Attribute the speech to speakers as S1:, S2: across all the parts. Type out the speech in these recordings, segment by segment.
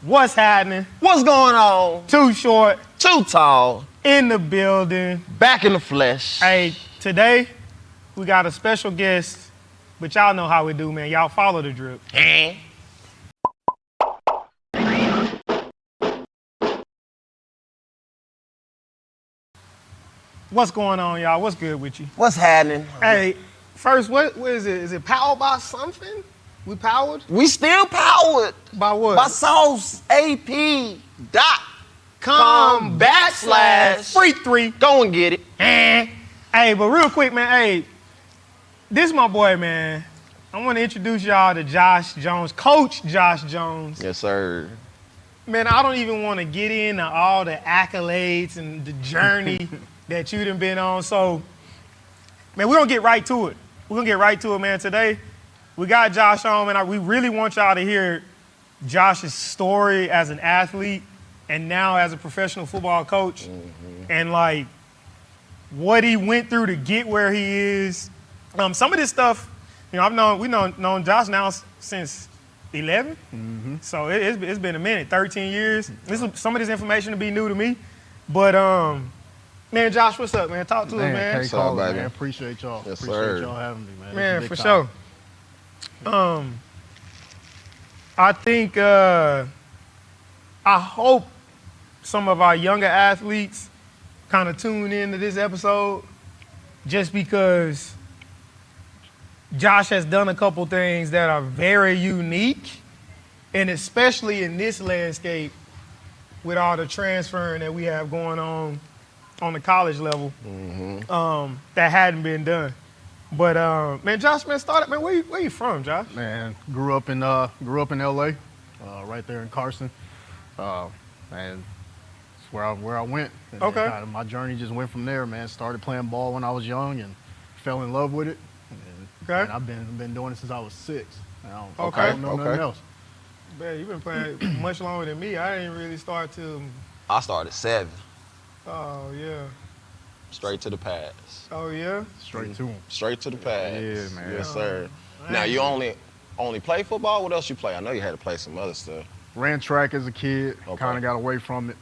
S1: What's happening?
S2: What's going on?
S1: Too short.
S2: Too tall.
S1: In the building.
S2: Back in the flesh.
S1: Hey, today we got a special guest, but y'all know how we do, man. Y'all follow the drip. What's going on, y'all? What's good with you?
S2: What's happening?
S1: Hey, first, what is it? Is it powered by something? We powered?
S2: We still powered.
S1: By what?
S2: By sauceap.com/.
S1: Free 3.
S2: Go and get it.
S1: Hey, but real quick, man, hey, this is my boy, man. I want to introduce y'all to Josh Jones, Coach Josh Jones.
S2: Yes, sir.
S1: Man, I don't even want to get into all the accolades and the journey that you done been on. So, man, we're going to get right to it. We're going to get right to it, man. Today, we got Josh on, and we really want y'all to hear Josh's story as an athlete and now as a professional football coach. And, like, what he went through to get where he is. Some of this stuff, you know, we've known Josh now since 11. So it's been a minute, 13 years. Some of this information will be new to me. But, man, Josh, what's up, man? Talk to us, man.
S3: What's up, man? Appreciate y'all.
S2: Yes,
S3: Appreciate y'all having me, man.
S1: Man, for sure. I think, I hope some of our younger athletes kind of tune into this episode just because Josh has done a couple things that are very unique, and especially in this landscape with all the transferring that we have going on the college level, that hadn't been done. But man, Josh, man, where you from, Josh?
S3: Man, grew up in LA, right there in Carson, and it's where I went. And
S1: Okay.
S3: Kind of my journey just went from there, man. Started playing ball when I was young and fell in love with it.
S1: Okay.
S3: And I've been doing it since I was 6. I don't know
S2: Okay.
S3: nothing else.
S1: Man, you've been playing much longer than me. I didn't really start till,
S2: I started 7.
S1: oh yeah,
S2: Straight to the pads.
S1: oh yeah.
S3: Straight to him.
S2: Straight to the pads.
S3: Yeah, man.
S2: Yes, sir.
S1: Man.
S2: Now, you only play football? What else you play? I know you had to play some other stuff.
S3: Ran track as a kid.
S2: Okay.
S3: Kind of got away from it.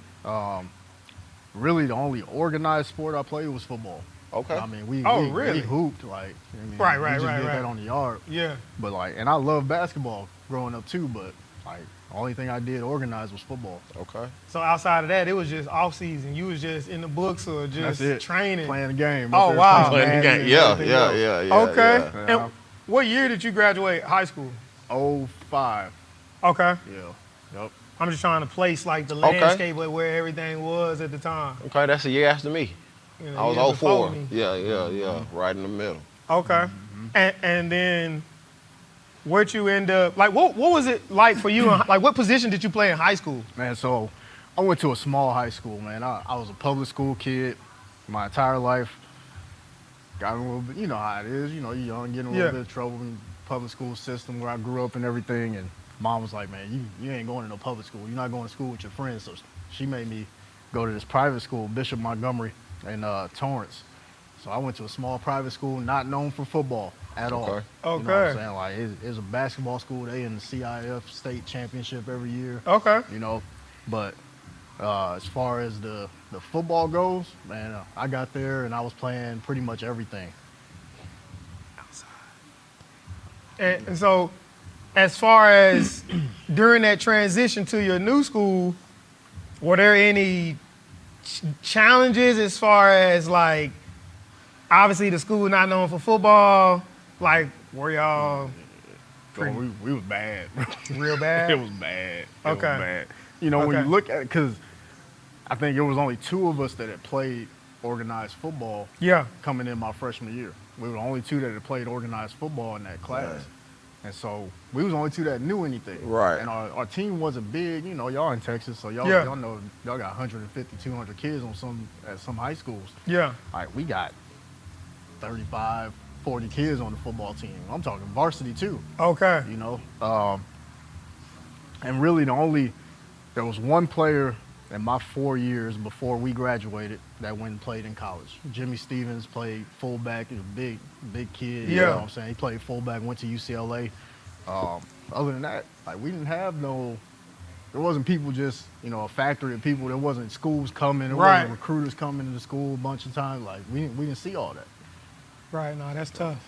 S3: Really, the only organized sport I played was football.
S2: Okay.
S3: I mean, we
S1: really?
S3: hooped, like,
S1: Right,
S3: we just
S1: right.
S3: did that on the yard.
S1: Yeah.
S3: But like, and I love basketball growing up too, but like, the only thing I did organized was football.
S2: Okay.
S1: So outside of that, it was just off season. You was just in the books or just
S3: That's it.
S1: training.
S3: Playing the game.
S1: Oh, wow.
S2: Playing the game.
S3: Yeah.
S2: Yeah.
S1: Okay.
S3: Yeah.
S1: And what year did you graduate high school?
S3: 05.
S1: Okay.
S3: Yeah. Yep.
S1: I'm just trying to place like the
S2: Okay.
S1: landscape of where everything was at the time.
S2: Okay, that's a year after me.
S1: You know,
S2: I
S1: years
S2: was
S1: before
S2: 04.
S1: me.
S2: Yeah. Right in the middle.
S1: Okay. And then where'd you end up? Like, what was it like for you? Like, what position did you play in high school?
S3: Man, so I went to a small high school, man. I was a public school kid my entire life. Got in a little bit, you know how it is. You know, you're young, getting a little bit of trouble in the public school system where I grew up and everything. And mom was like, man, you ain't going to no public school. You're not going to school with your friends. So she made me go to this private school, Bishop Montgomery in Torrance. So I went to a small private school, not known for football at all.
S2: Okay.
S3: You know what
S1: Okay.
S3: I'm saying? Like, it's a basketball school. They in the CIF state championship every year.
S1: Okay.
S3: You know, but as far as the football goes, man, I got there and I was playing pretty much everything.
S1: And so, as far as during that transition to your new school, were there any challenges as far as like, obviously the school not known for football, like were y'all
S3: We was bad.
S1: real bad?
S3: It was bad. It was
S1: Okay.
S3: bad. You know, when
S1: Okay.
S3: you look at it, because I think it was only 2 of us that had played organized football
S1: Yeah.
S3: coming in my freshman year. We were the only 2 that had played organized football in that class.
S2: Right.
S3: And so we was the only 2 that knew anything.
S2: Right.
S3: And our team wasn't big. You know, y'all in Texas, so y'all,
S1: Yeah.
S3: y'all know y'all got 150, 200 kids at some high schools.
S1: Yeah.
S3: Like, we got 35, 40 kids on the football team. I'm talking varsity too.
S1: Okay.
S3: You know, and really there was one player in my 4 years before we graduated that went and played in college. Jimmy Stevens played fullback. He was a big kid. You
S1: Yeah.
S3: know what I'm saying? He played fullback, went to UCLA. Other than that, like, we didn't have no there wasn't people just, a factory of people. There wasn't schools coming. There
S1: Right.
S3: wasn't recruiters coming to the school a bunch of times. Like, we didn't see all that.
S1: Right, no, that's tough.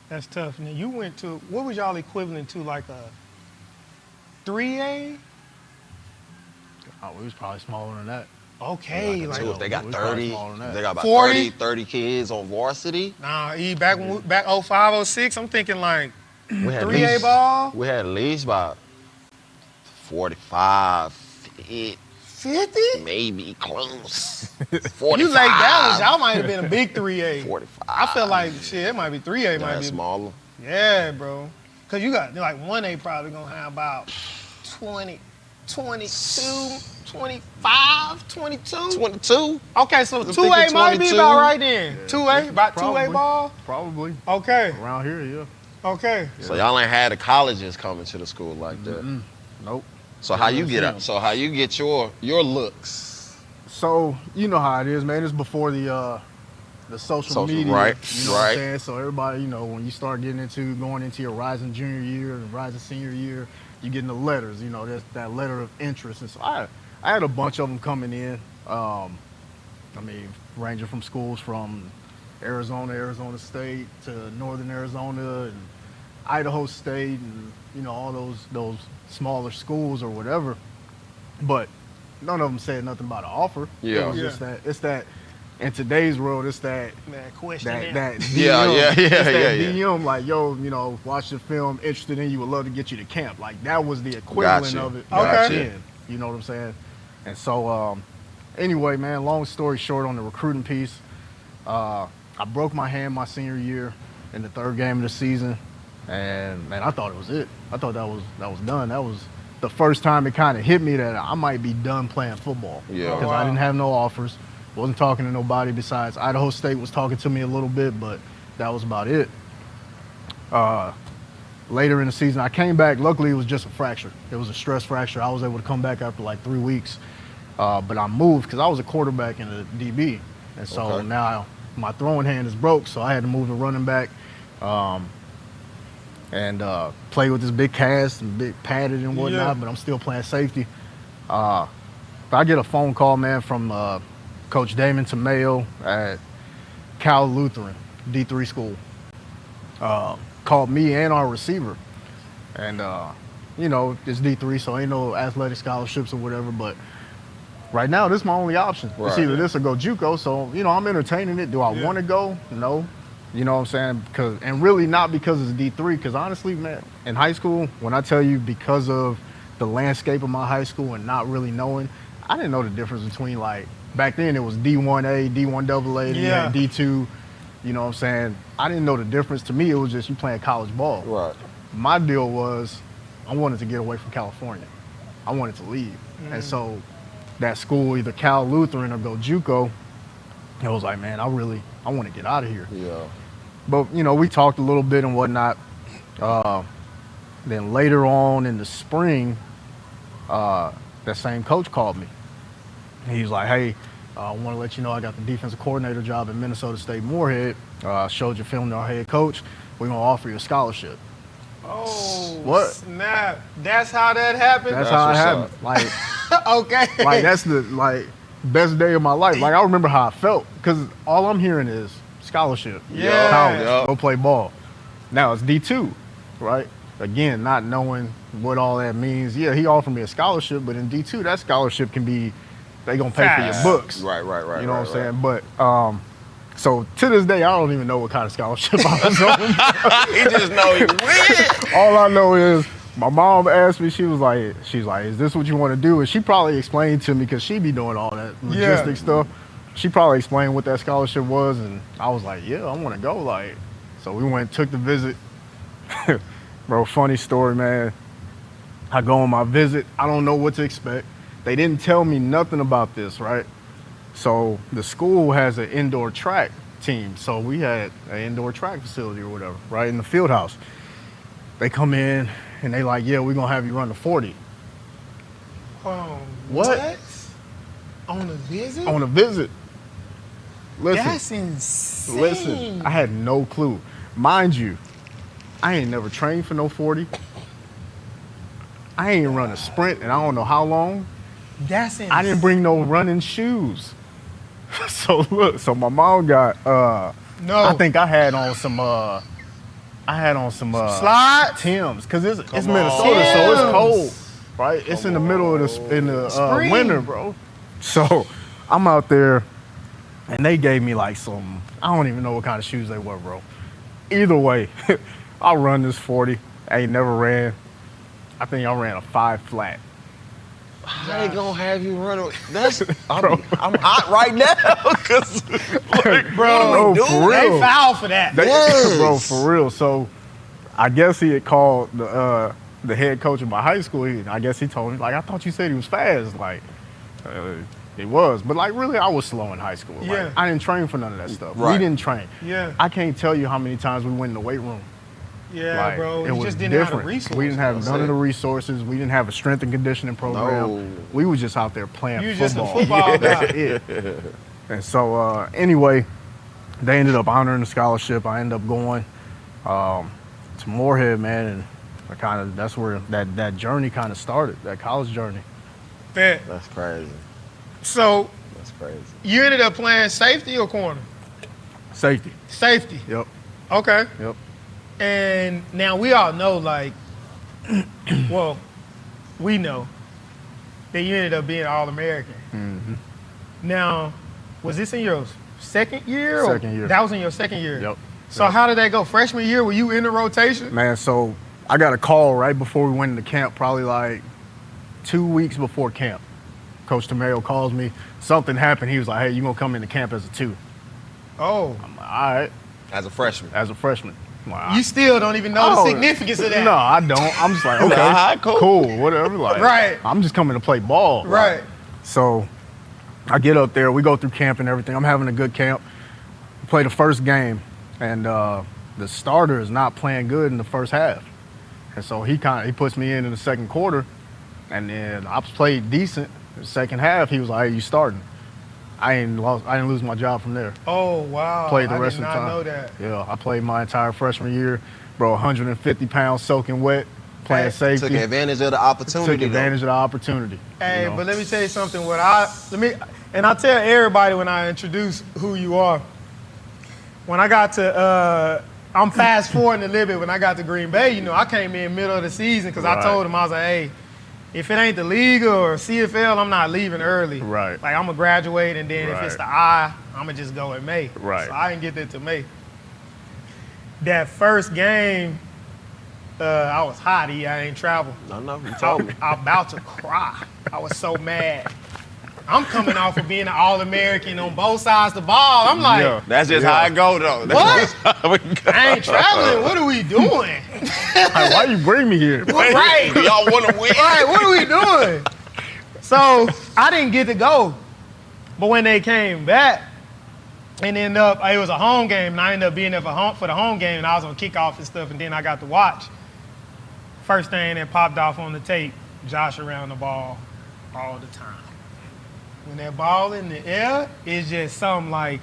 S1: That's tough. Now, you went to, what was y'all equivalent to, like a 3A?
S3: Oh, we was probably smaller than that.
S1: Okay, like,
S2: If they got
S3: we probably
S2: 30,
S3: smaller than that.
S2: they got about
S1: 40?
S2: 30 kids on varsity.
S1: nah, back when back 05, 06, I'm thinking like
S2: We had
S1: 3A ball,
S2: We had at least about 45, 50,
S1: 50?
S2: maybe close. 45.
S1: You like that y'all might have been a big 3A.
S2: 45.
S1: I feel like, shit, it might be 3A, might
S2: That's
S1: be.
S2: smaller.
S1: Yeah, bro. Because you got, like, 1A probably going to have about 20, 22, 25, 22.
S2: 22.
S1: Okay, so
S2: I'm
S1: 2A
S2: thinking
S1: might be
S2: 22.
S1: about right then.
S3: Yeah,
S1: 2A, about 2A
S3: probably.
S1: ball?
S3: Probably.
S1: Okay,
S3: Around here, yeah.
S1: okay.
S2: So y'all ain't had the colleges coming to the school like that.
S3: Nope.
S2: So how you get
S3: Yeah.
S2: up? So how you get your looks?
S3: So, you know how it is, man. It's before the social media.
S2: Right,
S3: You know what I'm
S2: right.
S3: saying? So everybody, when you start going into your rising junior year and rising senior year, you getting the letters, that's that letter of interest. And so I had a bunch of them coming in. Ranging from schools from Arizona State to Northern Arizona and Idaho State and, all those smaller schools or whatever. But none of them said nothing about an offer.
S2: Yeah.
S3: It was just that, it's that, in today's world, it's that
S1: That question
S3: that
S1: there.
S3: DM.
S2: Yeah,
S3: It's that
S2: yeah.
S3: DM, like, yo, watch the film, interested in you, would love to get you to camp. Like, that was the equivalent
S2: Gotcha.
S3: of it.
S1: Okay.
S3: back then, you know what I'm saying? And so, anyway, man, long story short on the recruiting piece, I broke my hand my senior year in the third game of the season, and man, I thought it was it. I thought that was done. That was the first time it kind of hit me that I might be done playing football.
S2: Yeah.
S3: Because I didn't have no offers. Wasn't talking to nobody besides Idaho State was talking to me a little bit, but that was about it. Later in the season, I came back. Luckily, it was just a fracture. It was a stress fracture. I was able to come back after like 3 weeks. But I moved because I was a quarterback in the DB. And so
S2: Okay.
S3: now my throwing hand is broke, so I had to move to running back and play with this big cast and big padded and whatnot,
S1: Yeah.
S3: but I'm still playing safety. But I get a phone call, man, from Coach Damon Tamayo at Cal Lutheran, D3 school. Called me and our receiver. And, it's D3, so ain't no athletic scholarships or whatever, but right now, this is my only option. It's
S2: Right.
S3: either this or go JUCO, so, I'm entertaining it. Do I want to go? No. You know what I'm saying? And really not because it's D3, because honestly, man, in high school, when I tell you because of the landscape of my high school and not really knowing, I didn't know the difference between, like, back then it was D1A, D1AA, then you
S1: Yeah.
S3: had D2. You know what I'm saying? I didn't know the difference. To me, it was just you playing college ball.
S2: Right.
S3: My deal was I wanted to get away from California. I wanted to leave. And so that school, either Cal Lutheran or go JUCO, I was like, man, I want to get out of here.
S2: Yeah.
S3: But, we talked a little bit and whatnot. Then later on in the spring, that same coach called me. He was like, hey, I want to let you know I got the defensive coordinator job at Minnesota State Moorhead. Showed your film to our head coach. We're going to offer you a scholarship.
S1: Oh,
S3: What?
S1: snap. That's how that happened?
S3: That's
S2: That's
S3: how it
S2: what's
S3: happened. Like,
S1: Okay.
S3: like that's the best day of my life. Like, I remember how I felt because all I'm hearing is scholarship.
S1: Yeah.
S3: College,
S2: Yup.
S3: go play ball. Now it's D2, right? Again, not knowing what all that means. Yeah, he offered me a scholarship, but in D2, that scholarship can be, they gonna pay for your
S1: Facts.
S3: books.
S2: Right.
S3: You know what I'm saying? But so to this day, I don't even know what kind of scholarship I was on.
S2: He just know he win.
S3: All I know is my mom asked me, she's like, is this what you want to do? And she probably explained to me, because she be doing all that logistic stuff. She probably explained what that scholarship was, and I was like, yeah, I want to go. Like, so we went, took the visit. Bro, funny story, man. I go on my visit. I don't know what to expect. They didn't tell me nothing about this, right? So the school has an indoor track team. So we had an indoor track facility or whatever, right, in the field house. They come in and they like, yeah, we're going to have you run the 40.
S1: Oh,
S3: What?
S1: On a visit?
S3: On a visit. Listen,
S1: That's insane.
S3: listen, I had no clue. Mind you, I ain't never trained for no 40. I ain't run a sprint, and I don't know how long.
S1: That's insane.
S3: I didn't bring no running shoes. So look, so my mom got
S1: No.
S3: I think I had on some
S1: Slides?
S3: Timbs, cause it's
S2: Come
S3: Minnesota,
S2: on.
S3: so it's
S1: Timbs.
S3: cold, right? It's in the middle of the
S1: Spring.
S3: winter, bro. So I'm out there, and they gave me like some, I don't even know what kind of shoes they were, bro. Either way, I run this 40. I ain't never ran. I think I ran a 5 flat.
S2: How they gonna have you run? I'm hot right now, cause like,
S3: Bro,
S2: what do we do?
S3: for real.
S1: They foul for that.
S2: Yes.
S3: Bro, for real. So I guess he had called the head coach of my high school. I guess he told me, like, I thought you said he was fast. Like, he was. But, like, really, I was slow in high school. Like,
S1: Yeah.
S3: I didn't train for none of that stuff.
S2: Right.
S3: We didn't train.
S1: Yeah.
S3: I can't tell you how many times we went in the weight room.
S1: Yeah,
S3: Like,
S1: bro.
S3: it
S1: You
S3: was
S1: just didn't
S3: different.
S1: have the resources.
S3: We didn't have
S2: That's
S3: none of
S2: it.
S3: the resources. We didn't have a strength and conditioning program.
S2: No.
S3: We was just out there playing
S1: You was just a
S3: football.
S1: football guy.
S3: That's it. And so, anyway, they ended up honoring the scholarship. I ended up going to Moorhead, man, and that's where that journey kind of started, that college journey.
S1: Bet.
S2: That's crazy.
S1: So
S2: That's crazy.
S1: you ended up playing safety or corner?
S3: Safety.
S1: Safety.
S3: Yep.
S1: Okay.
S3: Yep.
S1: And now we all know, like, well, we know that you ended up being All-American.
S3: Mm-hmm.
S1: Now, was this in your second year?
S3: Second year.
S1: That was in your second year?
S3: Yep.
S1: So
S3: Yep.
S1: how did that go? Freshman year, were you in the rotation?
S3: Man, so I got a call right before we went into camp, probably like 2 weeks before camp. Coach Tamayo calls me. Something happened. He was like, hey, you going to come into camp as a 2.
S1: Oh.
S3: I'm like, all right,
S2: As a freshman.
S3: as a freshman. I'm like,
S1: You still don't even know the
S3: Oh,
S1: significance of that.
S3: No, I don't. I'm just like, okay,
S2: Nah, cool.
S3: whatever. Like,
S1: Right.
S3: I'm just coming to play ball.
S1: Right.
S3: So I get up there. We go through camp and everything. I'm having a good camp. Play the first game, and the starter is not playing good in the first half. And so he puts me in the second quarter, and then I played decent. The second half, he was like, hey, you starting. I didn't lose my job from there.
S1: Oh, wow.
S3: Played the rest
S1: I did
S3: of the
S1: not
S3: time.
S1: know that.
S3: Yeah, I played my entire freshman year, bro. 150 pounds soaking wet, playing
S1: Hey,
S3: safety.
S2: Took advantage of the opportunity.
S3: Took advantage of the opportunity.
S1: Hey,
S3: you know?
S1: but let me tell you something. And I tell everybody when I introduce who you are. When I got to, I'm fast forwarding a little bit. When I got to Green Bay, I came in middle of the season because I
S3: Right.
S1: told him, I was like, hey, if it ain't the league or CFL, I'm not leaving early.
S3: Right.
S1: Like, I'm going to graduate, and then if it's the I, I'm going to just go in May.
S3: Right.
S1: So I didn't get that till May. That first game, I was hot. I ain't traveled.
S2: No, you told me.
S1: I'm about to cry. I was so mad. I'm coming off of being an All-American on both sides of the ball. I'm like,
S3: Yeah.
S2: That's just
S3: Yeah.
S2: how it go, though. That's
S1: What?
S2: just how it go.
S1: I ain't traveling. What are we doing?
S3: Like, why you bring me here?
S1: Right.
S2: Y'all want to win?
S1: Right, what are we doing? So I didn't get to go. But when they came back, and it was a home game, and I ended up being there for the home game, and I was on kickoff and stuff, and then I got to watch. First thing that popped off on the tape, Josh around the ball all the time. When that ball in the air, it's just something like,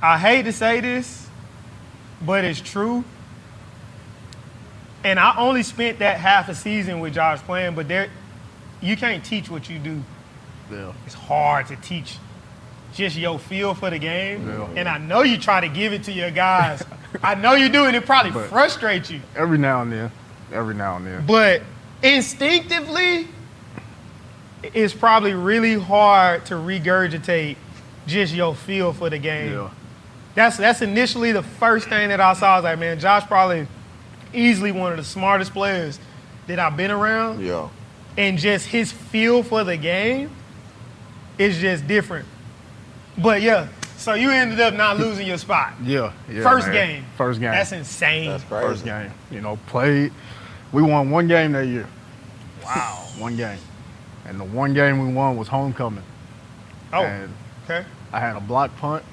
S1: I hate to say this, but it's true. And I only spent that half a season with Josh playing, but you can't teach what you do.
S3: Yeah.
S1: It's hard to teach just your feel for the game.
S3: Yeah.
S1: And I know you try to give it to your guys. I know you do, and it probably
S3: But-
S1: frustrates you.
S3: Every now and then.
S1: But instinctively, it's probably really hard to regurgitate just your feel for the game.
S3: Yeah.
S1: That's initially the first thing that I saw. I was like, man, Josh probably easily one of the smartest players that I've been around.
S2: Yeah.
S1: And just his feel for the game is just different. But yeah, so you ended up not losing your spot.
S3: Yeah.
S1: First
S3: man.
S1: game.
S3: First game.
S1: That's insane.
S2: That's crazy.
S3: First game. Played. We won one game that year.
S1: Wow.
S3: One game. And the one game we won was homecoming.
S1: Oh,
S3: And
S1: okay.
S3: I had a block punt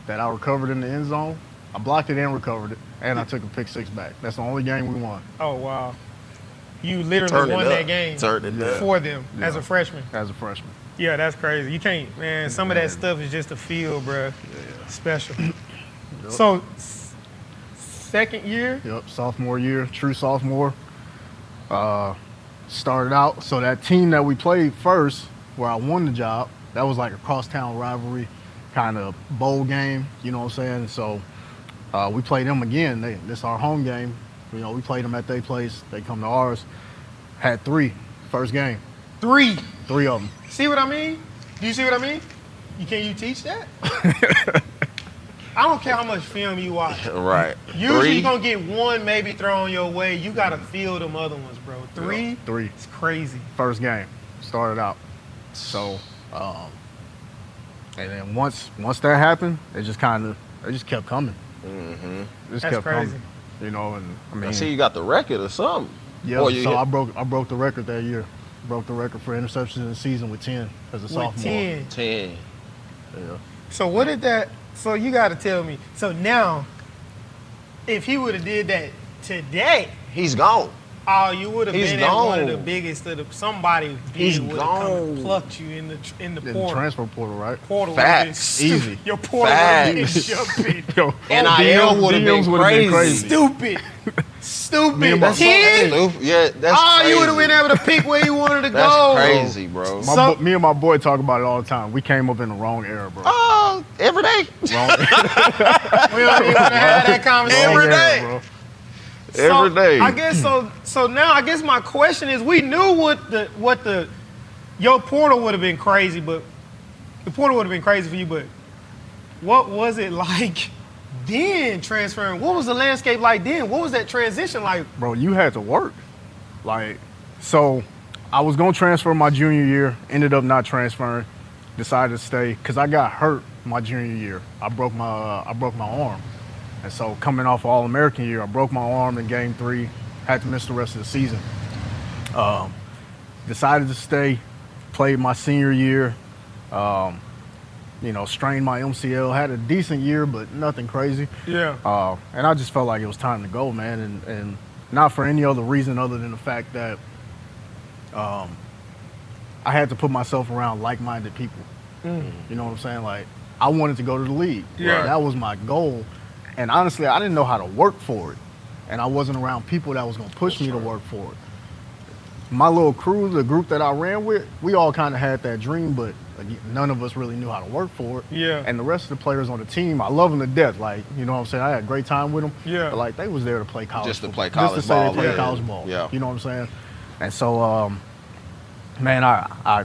S3: that I recovered in the end zone. I blocked it and recovered it. And I took a pick six back. That's the only game we won
S1: Oh, wow. You literally
S2: Turned it
S1: won
S2: up.
S1: that game
S2: Turned it up.
S1: for them as
S3: Yeah.
S1: a freshman.
S3: as a freshman.
S1: Yeah, that's crazy. You can't, man. Some of that stuff is just a feel, bro. Special. So, second year,
S3: Yep, sophomore year, true sophomore. Started out, so that team that we played first, where I won the job, that was like a crosstown rivalry, kind of bowl game, you know what I'm saying? So we played them again. This our home game. You know, we played them at their place. They come to ours. Had 3 first game.
S1: 3.
S3: 3 of them.
S1: See what I mean? Do you see what I mean? Can you teach that? I don't care how much film you watch.
S2: Right.
S1: Usually you're going to get 1 maybe thrown your way. You got to feel them other ones, bro. 3?
S3: 3.
S1: It's crazy.
S3: First game. Started out. So, and then once that happened, they just kept coming.
S2: Mm-hmm.
S3: Just
S1: That's
S3: kept
S1: crazy.
S3: coming. You know, and I mean,
S2: I see you got the record or something.
S3: yeah. So I broke the record that year. Broke the record for interceptions in the season with 10 as a sophomore.
S1: 10.
S2: 10.
S3: Yeah.
S1: So what did that? So you got to tell me. So now, if he would have did that today,
S2: He's gone.
S1: oh, you would have
S2: He's
S1: been at one of
S2: gone.
S1: the biggest of the. Somebody
S2: He's
S1: big would have come and
S2: gone.
S1: plucked you in the
S3: In the
S1: portal.
S3: transfer portal, right?
S1: Portal would've been
S2: Facts.
S1: stupid.
S3: Easy.
S1: Your portal would have been
S2: Facts.
S1: jumping.
S3: Yo,
S2: NIL would have been
S3: DMs would've been
S2: crazy.
S1: Stupid. Stupid.
S3: Me and my-
S1: 10?
S2: Yeah, that's
S1: Oh,
S2: crazy.
S1: you would have been able to pick where you wanted to
S2: That's
S1: go.
S2: crazy, bro.
S3: Me and my boy talk about it all the time. We came up in the wrong era, bro.
S2: Oh, every day.
S3: Wrong,
S1: We don't even have that conversation.
S2: Every
S3: wrong
S2: day.
S3: era, bro.
S2: Every day.
S1: I guess so. So now I guess my question is: we knew what your portal would have been crazy, but the portal would have been crazy for you. But what was it like then transferring? What was the landscape like then? What was that transition like?
S3: Bro, you had to work. Like, so I was gonna transfer my junior year, ended up not transferring, decided to stay because I got hurt my junior year. I broke my arm, and so coming off All-American year, I broke my arm in Game 3, had to miss the rest of the season. Decided to stay, played my senior year. You know, strained my MCL, had a decent year, but nothing crazy.
S1: Yeah.
S3: And I just felt like it was time to go, man, and not for any other reason other than the fact that I had to put myself around like-minded people. You know what I'm saying? Like, I wanted to go to the league.
S1: Yeah.
S3: That was my goal. And honestly, I didn't know how to work for it. And I wasn't around people that was going to push me to work for it. My little crew, the group that I ran with, we all kind of had that dream, but none of us really knew how to work for it.
S1: Yeah.
S3: And the rest of the players on the team, I love them to death. Like, you know what I'm saying? I had a great time with them.
S1: Yeah.
S3: But like, they was there to play college
S2: Just to
S3: football.
S2: play college
S3: Just to say
S2: ball,
S3: they play
S2: yeah.
S3: college ball.
S2: Yeah.
S3: You know what I'm saying? And so, man, I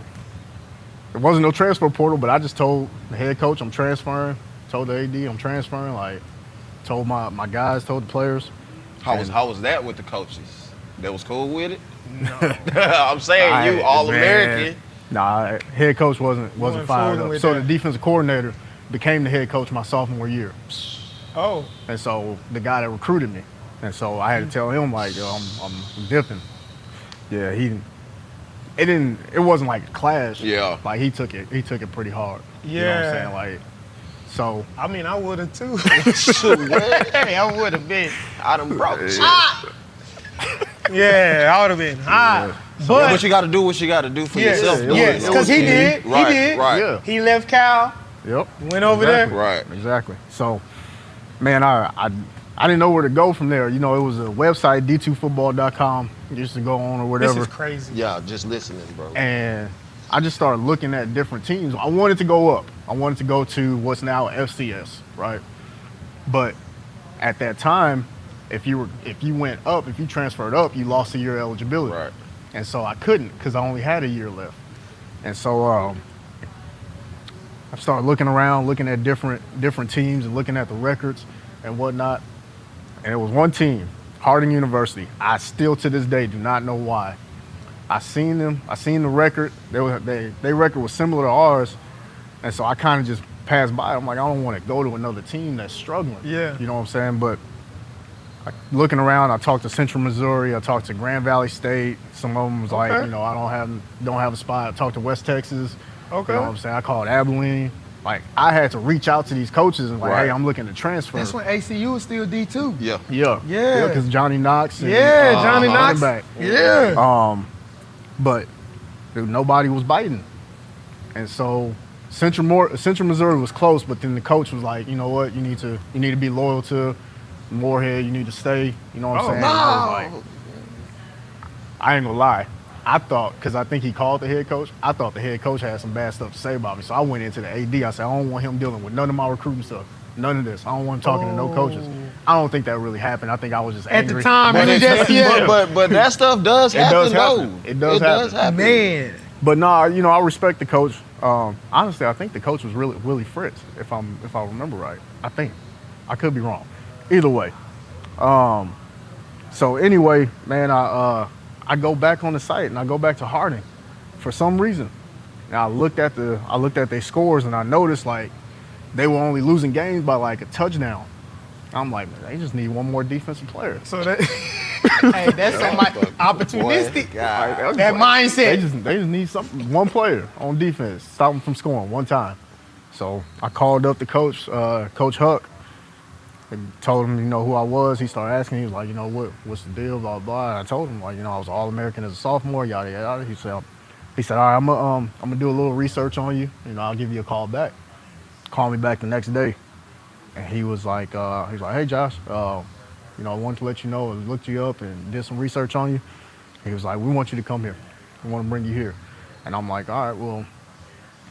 S3: there wasn't no transfer portal, but I just told the head coach I'm transferring, told the AD I'm transferring, like, told my guys, told the players.
S2: How was that with the coaches? They was cool with it?
S1: No.
S2: I'm saying you All-American.
S3: Nah, head coach wasn't
S1: Wasn't
S3: fired
S1: fooling
S3: up.
S1: with
S3: So
S1: that.
S3: the defensive coordinator became the head coach my sophomore year.
S1: Oh.
S3: And so the guy that recruited me. And so I had to tell him, like, yo, I'm dipping. Yeah, it wasn't like a clash.
S2: Yeah.
S3: Like he took it pretty hard. You know what
S1: Yeah.
S3: I'm saying? Like, so
S1: I mean, I would have too.
S2: What?
S1: Hey, I would have been.
S2: I done broke shit.
S1: Yeah, I would have been hot. But
S2: But you got to do what you got to do for
S1: yes,
S2: yourself. doing
S1: yes,
S2: it.
S1: because he did.
S2: Right,
S1: He did.
S2: right.
S3: Yeah.
S1: He left Cal,
S3: yep.
S1: went over
S3: Exactly.
S1: there.
S2: Right.
S3: Exactly. So, man, I didn't know where to go from there. You know, it was a website, d2football.com, just to go on or
S1: This
S3: whatever.
S1: is crazy.
S2: Yeah, just listening, bro.
S3: And I just started looking at different teams. I wanted to go up. I wanted to go to what's now FCS, right? But at that time, if you transferred up, you lost a year eligibility.
S2: Right.
S3: And so I couldn't because I only had a year left. And so I started looking around, looking at different teams and looking at the records and whatnot. And it was one team, Harding University. I still to this day do not know why. I seen them. I seen the record. Their record was similar to ours. And so I kind of just passed by. I'm like, I don't want to go to another team that's struggling.
S1: Yeah.
S3: You know what I'm saying? But looking around, I talked to Central Missouri. I talked to Grand Valley State. Some of them was like,
S1: Okay.
S3: you know, I don't have a spot. I talked to West Texas.
S1: Okay.
S3: You know what I'm saying? I called Abilene. Like, I had to reach out to these coaches and like,
S2: Right.
S3: hey, I'm looking to transfer.
S1: That's when ACU was still D2.
S2: Yeah.
S3: Yeah.
S1: Yeah.
S3: Because Johnny Knox. And,
S1: Yeah, Johnny Knox.
S3: running back.
S1: Yeah.
S3: But dude, nobody was biting. And so Central Missouri was close, but then the coach was like, you know what, you need to be loyal to Moorhead, you need to stay. You know what I'm saying?
S2: No.
S3: I was like, I ain't gonna lie. I thought, because I think he called the head coach, I thought the head coach had some bad stuff to say about me. So I went into the AD. I said, I don't want him dealing with none of my recruiting stuff. None of this. I don't want him talking to no coaches. I don't think that really happened. I think I was just
S1: At
S3: angry.
S1: the time,
S2: But,
S1: he just, yeah.
S2: but that stuff does happen, though.
S3: It does happen.
S1: Man.
S3: But nah, you know, I respect the coach. Honestly, I think the coach was really Willie Fritz, if I remember right. I think. I could be wrong. Either way. So anyway, man, I go back on the site and I go back to Harding for some reason. And I looked at their scores and I noticed like they were only losing games by like a touchdown. I'm like, man, they just need one more defensive player.
S1: So that, hey, that's opportunistic. That mindset.
S3: They just need one player on defense, stop them from scoring one time. So I called up the coach, Coach Huck, and told him, you know, who I was. He started asking. He was like, you know, what's the deal, blah, blah. And I told him, like, you know, I was All-American as a sophomore, yada, yada. He said, all right, I'm gonna do a little research on you. You know, I'll give you a call back. Call me back the next day. And he was like, hey, Josh, you know, I wanted to let you know, I looked you up and did some research on you. He was like, we want you to come here. We want to bring you here. And I'm like, all right, well,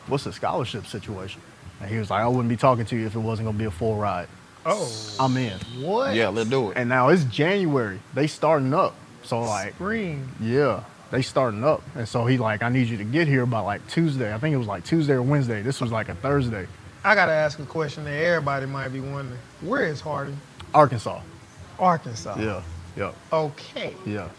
S3: what's the scholarship situation? And he was like, I wouldn't be talking to you if it wasn't going to be a full ride.
S1: Oh.
S3: I'm in.
S1: What?
S2: Yeah, let's do it.
S3: And now it's January. They starting up. So, like,
S1: Spring.
S3: yeah, they starting up. And so he like, I need you to get here by, like, Tuesday. I think it was, like, Tuesday or Wednesday. This was, like, a Thursday.
S1: I got to ask a question that everybody might be wondering. Where is Harding?
S3: Arkansas.
S1: Arkansas.
S3: Yeah.
S1: Okay.
S3: Yeah.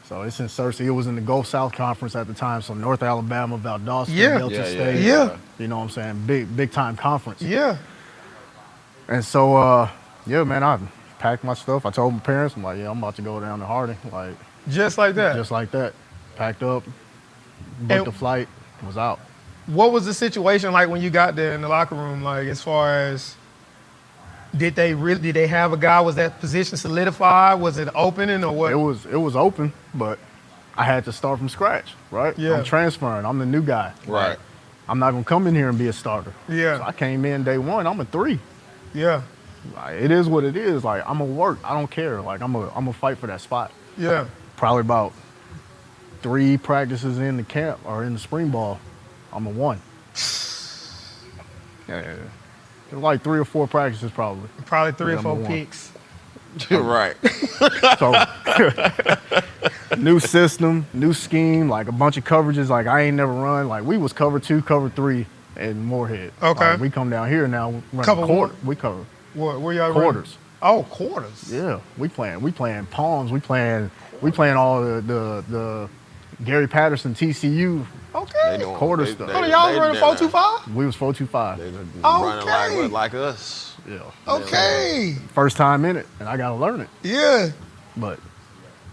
S3: So it's in Searcy. It was in the Gulf South Conference at the time. So North Alabama, Valdosta, Delta State.
S1: Yeah.
S3: You know what I'm saying? Big time conference.
S1: Yeah.
S3: And so, yeah, man, I packed my stuff. I told my parents, I'm like, yeah, I'm about to go down to Harding. Like,
S1: Just like that.
S3: just like that. Packed up, booked the flight, was out.
S1: What was the situation like when you got there in the locker room? Like, as far as, did they have a guy? Was that position solidified? Was it opening or what?
S3: It was open, but I had to start from scratch, right?
S1: Yeah.
S3: I'm transferring. I'm the new guy.
S2: Right.
S3: I'm not gonna come in here and be a starter.
S1: Yeah.
S3: So I came in day one. I'm a 3.
S1: Yeah.
S3: Like, it is what it is. Like, I'm gonna work. I don't care. Like, I'm gonna fight for that spot.
S1: Yeah.
S3: Probably about 3 practices in the camp or in the spring ball, I'm a 1. Yeah. It was like 3 or 4 practices probably.
S1: Probably 3 or
S3: Yeah,
S1: 4
S3: I'm a 1.
S1: picks.
S2: You're right.
S3: So new system, new scheme, like a bunch of coverages. Like I ain't never run. Like we was cover 2, cover 3 in Moorhead.
S1: Okay.
S3: Like, we come down here now.
S1: Cover
S3: quarter.
S1: what?
S3: We cover
S1: Where y'all
S3: quarters.
S1: running? Oh, quarters.
S3: Yeah, we playing palms. We playing all the Gary Patterson TCU
S1: Okay.
S3: quarter stuff.
S1: Oh, y'all running 4.25?
S3: We was 4.25.
S2: They running
S1: Okay.
S2: like us.
S3: Yeah.
S1: Okay.
S3: First time in it, and I gotta learn it.
S1: Yeah.
S3: But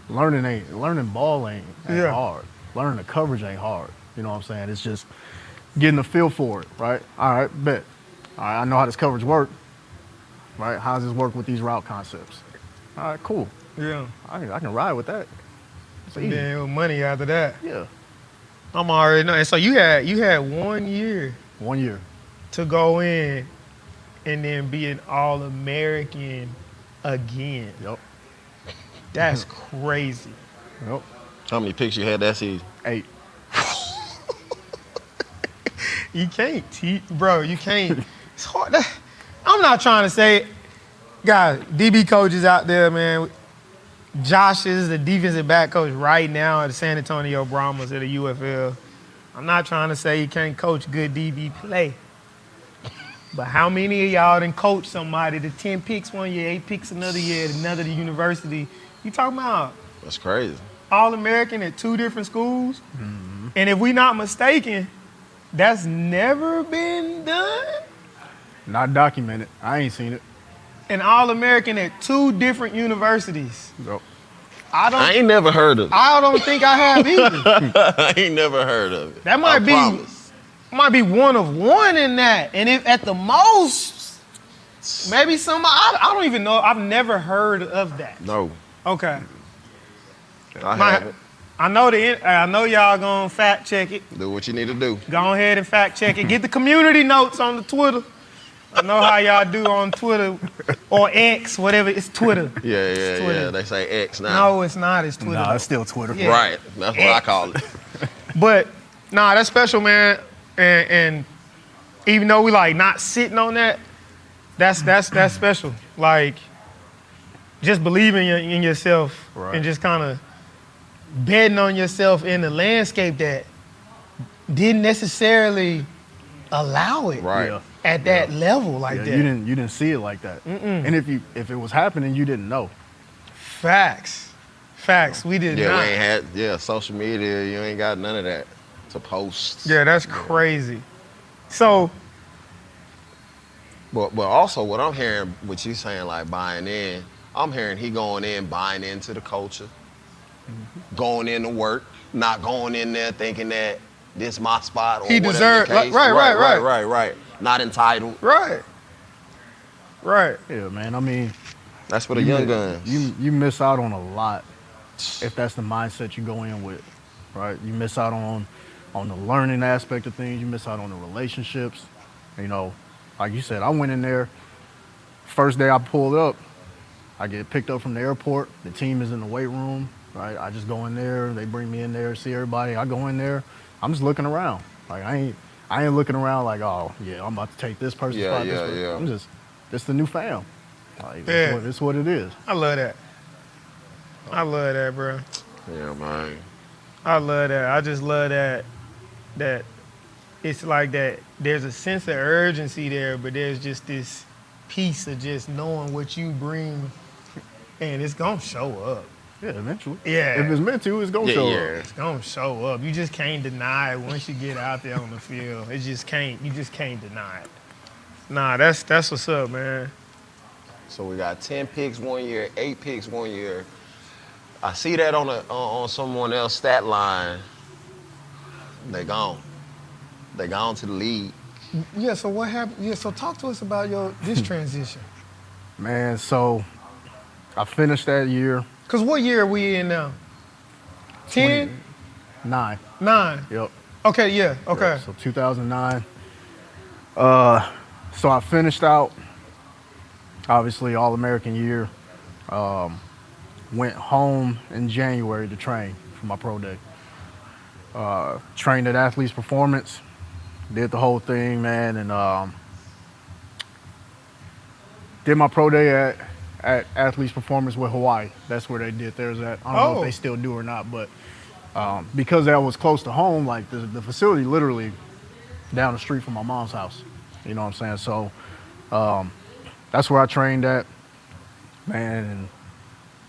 S3: learning ball ain't
S1: Yeah.
S3: hard. Learning the coverage ain't hard. You know what I'm saying? It's just getting a feel for it, right? All right, bet. All right, I know how this coverage work. Right? How does this work with these route concepts? All right, cool.
S1: Yeah.
S3: I can ride with that. It's
S1: And
S3: easy.
S1: then it was money after that.
S3: Yeah.
S1: I'm already knowing. So you had 1 year
S3: 1 year.
S1: to go in and then be an All-American again.
S3: Yep.
S1: That's crazy.
S3: Yep.
S2: How many picks you had that season?
S3: 8.
S1: You can't teach, bro. You can't. It's hard. I'm not trying to say, guys, DB coaches out there, man. Josh is the defensive back coach right now at the San Antonio Brahmas at the UFL. I'm not trying to say you can't coach good DB play. But how many of y'all done coach somebody to 10 picks one year, 8 picks another year at another university? You talking about
S2: That's crazy.
S1: All-American at 2 different schools? Mm-hmm. And if we not mistaken, that's never been done?
S3: Not documented. I ain't seen it.
S1: An All-American at 2 different universities.
S3: Nope.
S2: I ain't never heard of it.
S1: I don't think I have either.
S2: I ain't never heard of it.
S1: That might be
S2: promise.
S1: might be one of one in that. And if at the most, maybe I don't even know. I've never heard of that.
S2: No,
S1: Okay.
S2: I haven't.
S1: I know y'all gonna fact check it.
S2: Do what you need to do.
S1: Go ahead and fact check it. Get the community notes on the Twitter. I know how y'all do on Twitter or X, whatever. It's Twitter.
S2: Yeah.
S1: Twitter.
S2: They say X now.
S1: No, it's not. It's Twitter.
S3: Nah, it's still Twitter.
S1: Yeah.
S2: Right. That's what I call it.
S1: But nah, that's special, man. And even though we like not sitting on that, that's special. Like just believing in yourself
S3: Right.
S1: and just kind of betting on yourself in the landscape that didn't necessarily allow it
S2: Right.
S3: Yeah.
S1: at that level like
S3: Yeah,
S1: that.
S3: you didn't see it like that. And if it was happening, you didn't know.
S1: Facts. We did
S2: Yeah,
S1: not.
S2: we ain't had social media. You ain't got none of that to post.
S1: Yeah, that's crazy. So,
S2: But also what I'm hearing, what you saying like buying in, I'm hearing he going in, buying into the culture, going in to work, not going in there thinking that this my spot or
S1: He
S2: whatever
S1: deserved-
S2: the case.
S1: right.
S2: Not entitled.
S1: right.
S3: Yeah, man. I mean,
S2: That's for the young guns.
S3: you miss out on a lot if that's the mindset you go in with, right? You miss out on the learning aspect of things. You miss out on the relationships. You know, like you said, I went in there. First day I pulled up, I get picked up from the airport. The team is in the weight room, right? I just go in there. They bring me in there, see everybody. I go in there. I'm just looking around. Like I ain't looking around like, oh yeah, I'm about to take this person's spot. This person.
S2: Yeah.
S3: I'm just the new fam. Like
S1: Yeah.
S3: it's what it is.
S1: I love that. I love that, bro.
S2: Yeah, man.
S1: I love that. I just love that it's like that there's a sense of urgency there, but there's just this piece of just knowing what you bring and it's gonna show up.
S3: Yeah, eventually.
S1: Yeah.
S3: If it's meant to, it's gonna show up.
S1: It's gonna show up. You just can't deny it once you get out there on the field. You just can't deny it. Nah, that's what's up, man.
S2: So we got 10 picks 1 year, 8 picks 1 year. I see that on someone else's stat line. They gone. They gone to the league.
S1: Yeah, so what happened? Yeah, so talk to us about this transition.
S3: Man, so I finished that year.
S1: Cause what year are we in now? 10?
S3: 9.
S1: 9.
S3: Yep.
S1: Okay, yeah, okay.
S3: So 2009. So I finished out, obviously All-American year. Went home in January to train for my pro day. Trained at Athletes Performance. Did the whole thing, man, and did my pro day at Athletes Performance with Hawaii. That's where they did theirs at. I don't know if they still do or not, but because that was close to home, like the facility literally down the street from my mom's house. You know what I'm saying? So that's where I trained at, man. And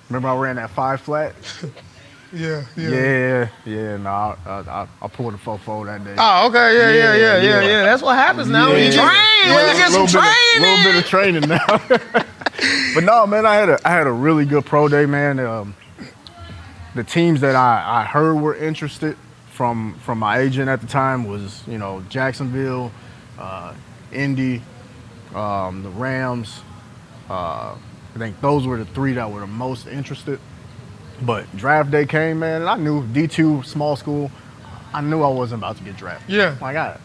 S3: remember I ran that 5 flat?
S1: Yeah.
S3: Nah, I pulled a 4-4 that day.
S1: Oh, okay, yeah. That's what happens now when you train. When you get some training.
S3: A little bit of training now. But no, man, I had a really good pro day, man. The teams that I heard were interested from my agent at the time was, you know, Jacksonville, Indy, the Rams. I think those were the 3 that were the most interested. But draft day came, man, and I knew D2 small school. I knew I wasn't about to get drafted.
S1: Yeah.
S3: Like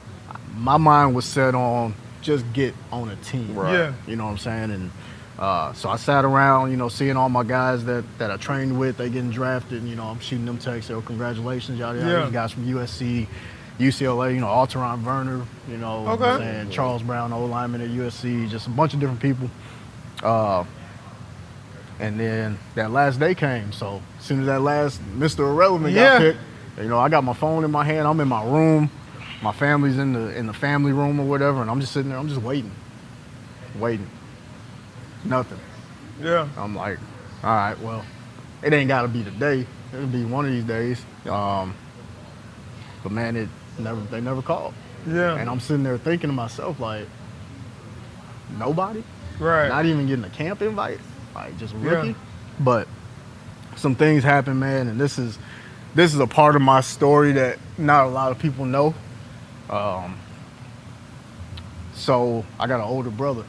S3: my mind was set on just get on a team.
S2: Right.
S1: Yeah.
S3: You know what I'm saying? And so I sat around, you know, seeing all my guys that I trained with, they getting drafted. And, you know, I'm shooting them texts, oh, congratulations, y'all.
S1: Yeah.
S3: These guys from USC, UCLA, you know, Alteron Werner, you know, what I'm saying, Charles Brown, old lineman at USC, just a bunch of different people. And then that last day came. So as soon as that last Mr. Irrelevant got picked, you know, I got my phone in my hand. I'm in my room. My family's in the family room or whatever, and I'm just sitting there. I'm just waiting. Nothing.
S1: Yeah.
S3: I'm like, all right, well, it ain't got to be today. It'll be one of these days. But man, they never called.
S1: Yeah.
S3: And I'm sitting there thinking to myself, like, nobody?
S1: Right.
S3: Not even getting a camp invite? Like, just rookie?
S1: Yeah.
S3: But some things happen, man, and this is a part of my story that not a lot of people know. So I got an older brother,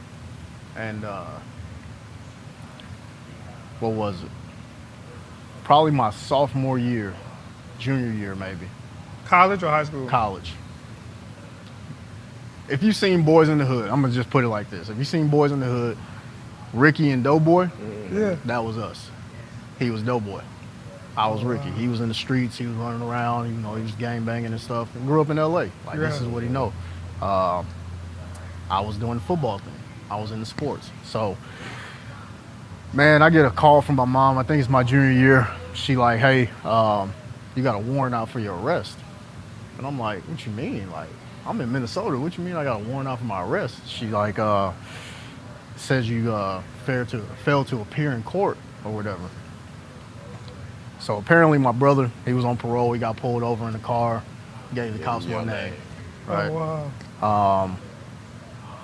S3: and what was it? Probably my sophomore year, junior year maybe,
S1: College or high school?
S3: college. if you seen Boys in the Hood, I'm gonna just put it like this. If you seen Boys in the Hood, Ricky and Doughboy,
S1: Yeah.
S3: that was us. He was Doughboy. I was Ricky. He was in the streets. He was running around. You know, he was gang banging and stuff. And grew up in L.A. Like this is what he know. I was doing the football thing. I was in the sports. So, man, I get a call from my mom. I think it's my junior year. She like, hey, you got a warrant out for your arrest. And I'm like, what you mean? Like, I'm in Minnesota. What you mean I got a warrant out for my arrest? She like says you failed to appear in court or whatever. So apparently my brother, he was on parole. He got pulled over in the car, gave the cops my name. Right.
S1: Oh, wow.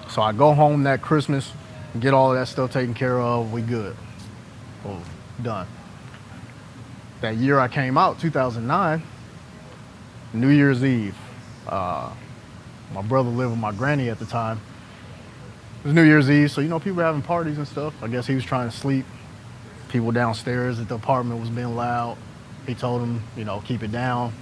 S3: So I go home that Christmas, get all of that stuff taken care of. We good. Boom. Done. That year I came out, 2009, New Year's Eve. My brother lived with my granny at the time. It was New Year's Eve, so you know people were having parties and stuff. I guess he was trying to sleep. People downstairs at the apartment was being loud. He told them, you know, keep it down.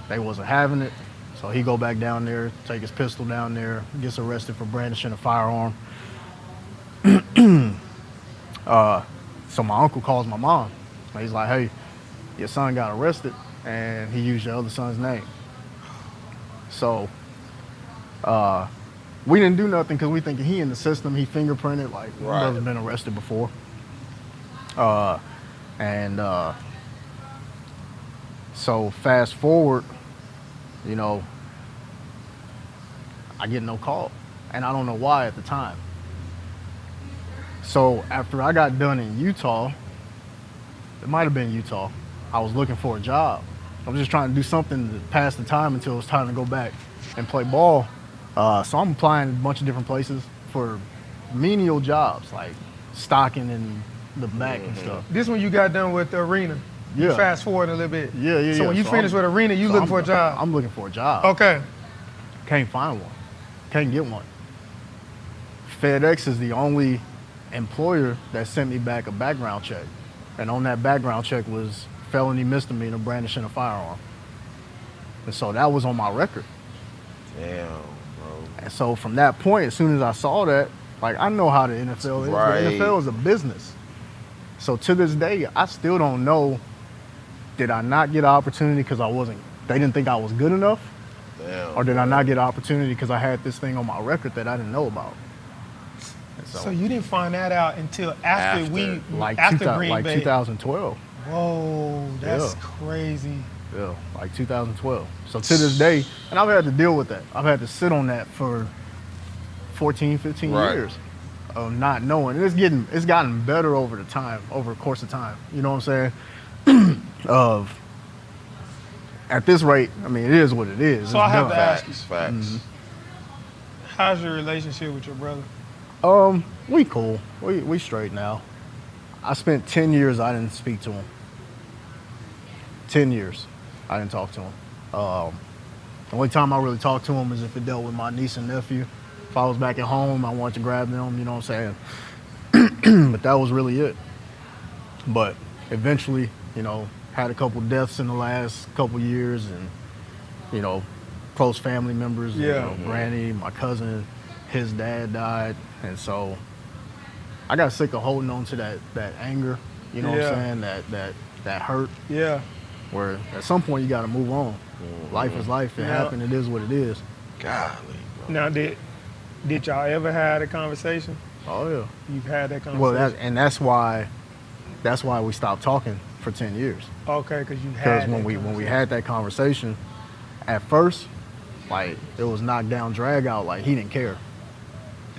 S3: They wasn't having it. So he go back down there, take his pistol down there, gets arrested for brandishing a firearm. So my uncle calls my mom. He's like, hey, your son got arrested and he used your other son's name. So we didn't do nothing because we thinking he in the system, he fingerprinted, like my brother's been arrested before. So fast forward, you know, I get no call, and I don't know why at the time. So after I got done in Utah, it might have been Utah, I was looking for a job. I was just trying to do something to pass the time until it was time to go back and play ball. So I'm applying a bunch of different places for menial jobs, like stocking in the back and stuff.
S1: This when you got done with the arena.
S3: Yeah.
S1: Fast forward a little bit.
S3: Yeah.
S1: So when you finish with arena, you looking for a job.
S3: I'm looking for a job.
S1: Okay.
S3: Can't find one. Can't get one. FedEx is the only employer that sent me back a background check. And on that background check was felony misdemeanor brandishing a firearm. And so that was on my record.
S2: Damn, bro.
S3: And so from that point, as soon as I saw that, like I know how the NFL is.
S2: Right.
S3: The NFL is a business. So to this day, I still don't know, did I not get an opportunity because they didn't think I was good enough?
S2: Damn,
S3: or did I not get an opportunity because I had this thing on my record that I didn't know about? And
S1: So you didn't find that out until after Green Bay.
S3: 2012.
S1: Whoa, that's crazy.
S3: Yeah, like 2012. So to this day, and I've had to deal with that. I've had to sit on that for 14, 15 years of not knowing. And it's gotten better over the course of time. You know what I'm saying? At this rate, I mean, it is what it is.
S1: So I have to ask you,
S2: Facts.
S3: Mm-hmm.
S1: how's your relationship with your brother?
S3: We cool. We straight now. I spent 10 years I didn't speak to him. 10 years I didn't talk to him. The only time I really talked to him is if it dealt with my niece and nephew. If I was back at home, I wanted to grab them, you know what I'm saying? But that was really it. But eventually, you know, had a couple deaths in the last couple years and, you know, close family members. You know, Granny, my cousin, his dad died. And so I got sick of holding on to that anger, you know what I'm saying? That hurt.
S1: Yeah.
S3: Where at some point you got to move on. Life is life. It happened. It is what it is.
S2: Golly, bro.
S1: Now, did y'all ever had a conversation?
S3: Oh yeah.
S1: You've had that conversation.
S3: Well, that's why we stopped talking for 10 years.
S1: Okay, because you had.
S3: Because when we had that conversation, at first, like it was knockdown, drag out. Like he didn't care.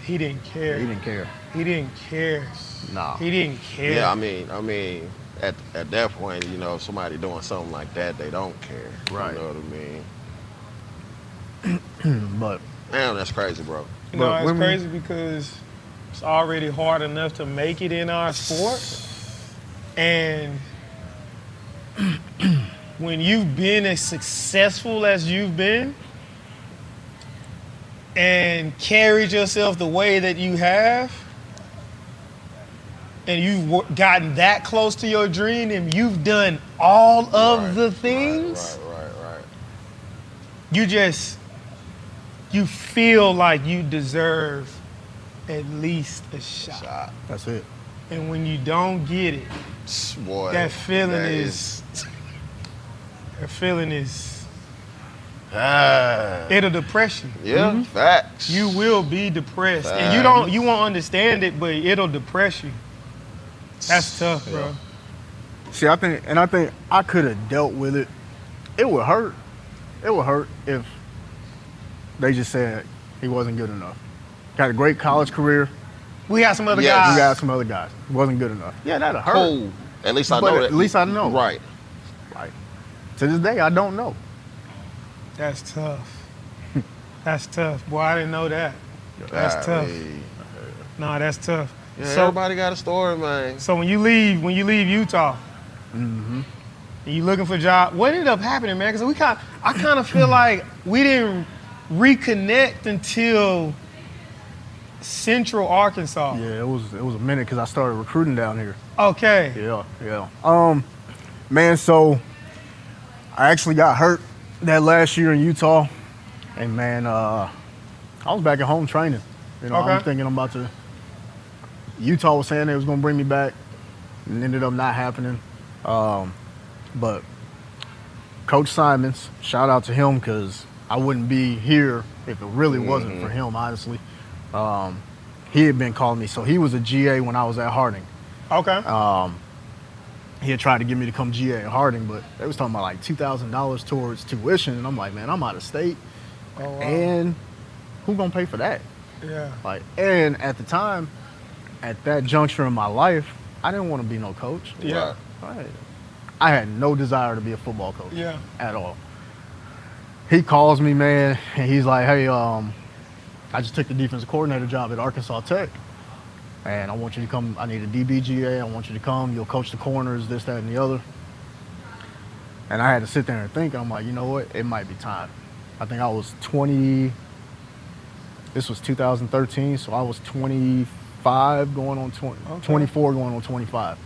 S1: He didn't care.
S3: He didn't care.
S1: He didn't care.
S3: Nah.
S1: He didn't care.
S2: Yeah, I mean, at that point, you know, if somebody doing something like that, they don't care.
S3: Right.
S2: You know what I mean?
S3: But
S2: damn, that's crazy, bro.
S1: You know,
S3: But
S1: it's
S3: when we-
S1: crazy because it's already hard enough to make it in our sport. And when you've been as successful as you've been and carried yourself the way that you have, and you've gotten that close to your dream and you've done all of the things,
S2: Right.
S1: you just you feel like you deserve at least a shot.
S3: That's it.
S1: And when you don't get it,
S2: Boy,
S1: that feeling
S2: that
S1: is
S2: Ah.
S1: it'll depress you.
S2: Yeah, facts.
S1: You will be depressed. And you won't understand it, but it'll depress you. That's tough, bro.
S3: See, I think I could have dealt with it. It would hurt. It would hurt if they just said he wasn't good enough. Got a great college career.
S1: We got some other
S2: Yes.
S1: guys.
S3: We got some other guys. Wasn't good enough. Yeah, that'd hurt.
S2: Cool. At least I
S3: But
S2: know that.
S3: at least I know.
S2: Right.
S3: Like, to this day, I don't know.
S1: That's tough. That's tough. Boy, I didn't know that. That's tough. No, that's tough.
S2: Yeah,
S1: So,
S2: everybody got a story, man.
S1: so when you leave Utah, and you looking for a job, what ended up happening, man? Because I kind of feel like we didn't reconnect until Central Arkansas.
S3: Yeah, it was a minute because I started recruiting down here.
S1: Okay.
S3: Yeah. Man, so I actually got hurt that last year in Utah, and man, I was back at home training. You know,
S1: Okay.
S3: I'm thinking I'm about to. Utah was saying they was gonna bring me back, and ended up not happening. But Coach Simons, shout out to him because I wouldn't be here if it really wasn't for him, honestly. He had been calling me, so he was a GA when I was at Harding.
S1: Okay.
S3: He had tried to get me to come GA at Harding, but they was talking about like $2,000 towards tuition, and I'm like, man, I'm out of state,
S1: Oh, wow.
S3: and who gonna pay for that?
S1: Yeah.
S3: Like, and at the time, at that juncture in my life, I didn't want to be no coach.
S1: Yeah.
S3: I had no desire to be a football coach.
S1: Yeah.
S3: At all. He calls me, man, and he's like, hey, I just took the defensive coordinator job at Arkansas Tech, and I want you to come. I need a DBGA. I want you to come. You'll coach the corners, this, that, and the other. And I had to sit there and think. I'm like, you know what? It might be time. I think I was 20. This was 2013, so I was 25 going on 20, 24 going on 25.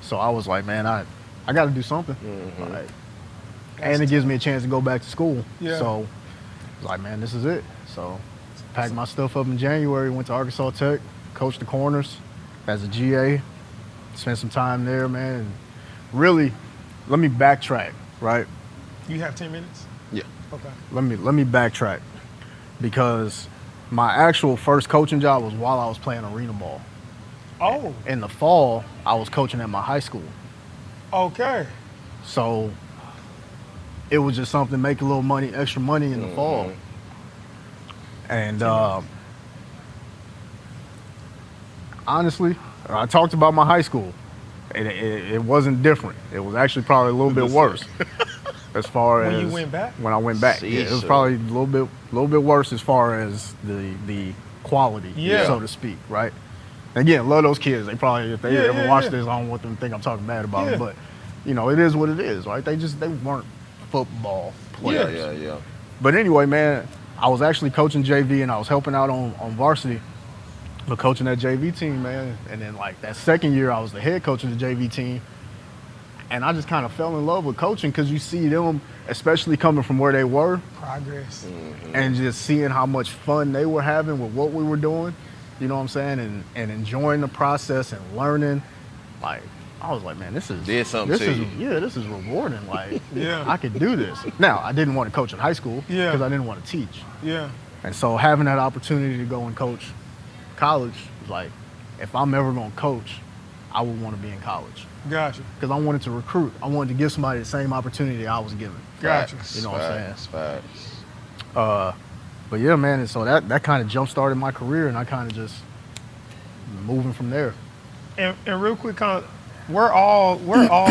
S3: So I was like, man, I got to do something. Like, and it gives me a chance to go back to school.
S1: Yeah.
S3: So I was like, man, this is it. So packed my stuff up in January, went to Arkansas Tech, coached the corners as a GA, spent some time there, man. And really, let me backtrack, right?
S1: You have 10 minutes?
S2: Yeah.
S1: Okay.
S3: Let me backtrack because my actual first coaching job was while I was playing arena ball.
S1: Oh,
S3: In the fall, I was coaching at my high school.
S1: okay.
S3: So it was just something, make a little money, extra money in the fall. And honestly, I talked about my high school. It wasn't different. It was actually probably a little bit worse. As far
S1: When
S3: as
S1: you went back?
S3: when I went back, yeah, it was probably a little bit worse as far as the quality,
S1: Yeah.
S3: so to speak, right? Again, love those kids. They probably, if they
S1: Yeah,
S3: ever
S1: yeah,
S3: watch
S1: yeah.
S3: this, I don't want them to think I'm talking bad about
S1: Yeah.
S3: them, but you know, it is what it is, right? They weren't football players.
S2: Yeah.
S3: But anyway, man, I was actually coaching JV and I was helping out on varsity, but coaching that JV team, man. And then like that second year, I was the head coach of the JV team. And I just kind of fell in love with coaching because you see them, especially coming from where they were,
S1: Progress.
S3: and just seeing how much fun they were having with what we were doing, you know what I'm saying? And enjoying the process and learning. Like, I was like, man, this is
S2: Did something to you.
S3: Yeah, this is rewarding. Like,
S1: Yeah.
S3: I could do this. Now, I didn't want to coach in high school
S1: Yeah.
S3: because I didn't want to teach.
S1: Yeah.
S3: And so having that opportunity to go and coach college was like, if I'm ever going to coach, I would want to be in college.
S1: Gotcha.
S3: Because I wanted to recruit. I wanted to give somebody the same opportunity I was given.
S1: Gotcha.
S3: You know what I'm saying?
S2: Facts.
S3: But yeah, man, and so that kind of jump-started my career, and I kind of just moving from there.
S1: And real quick, kind of, where all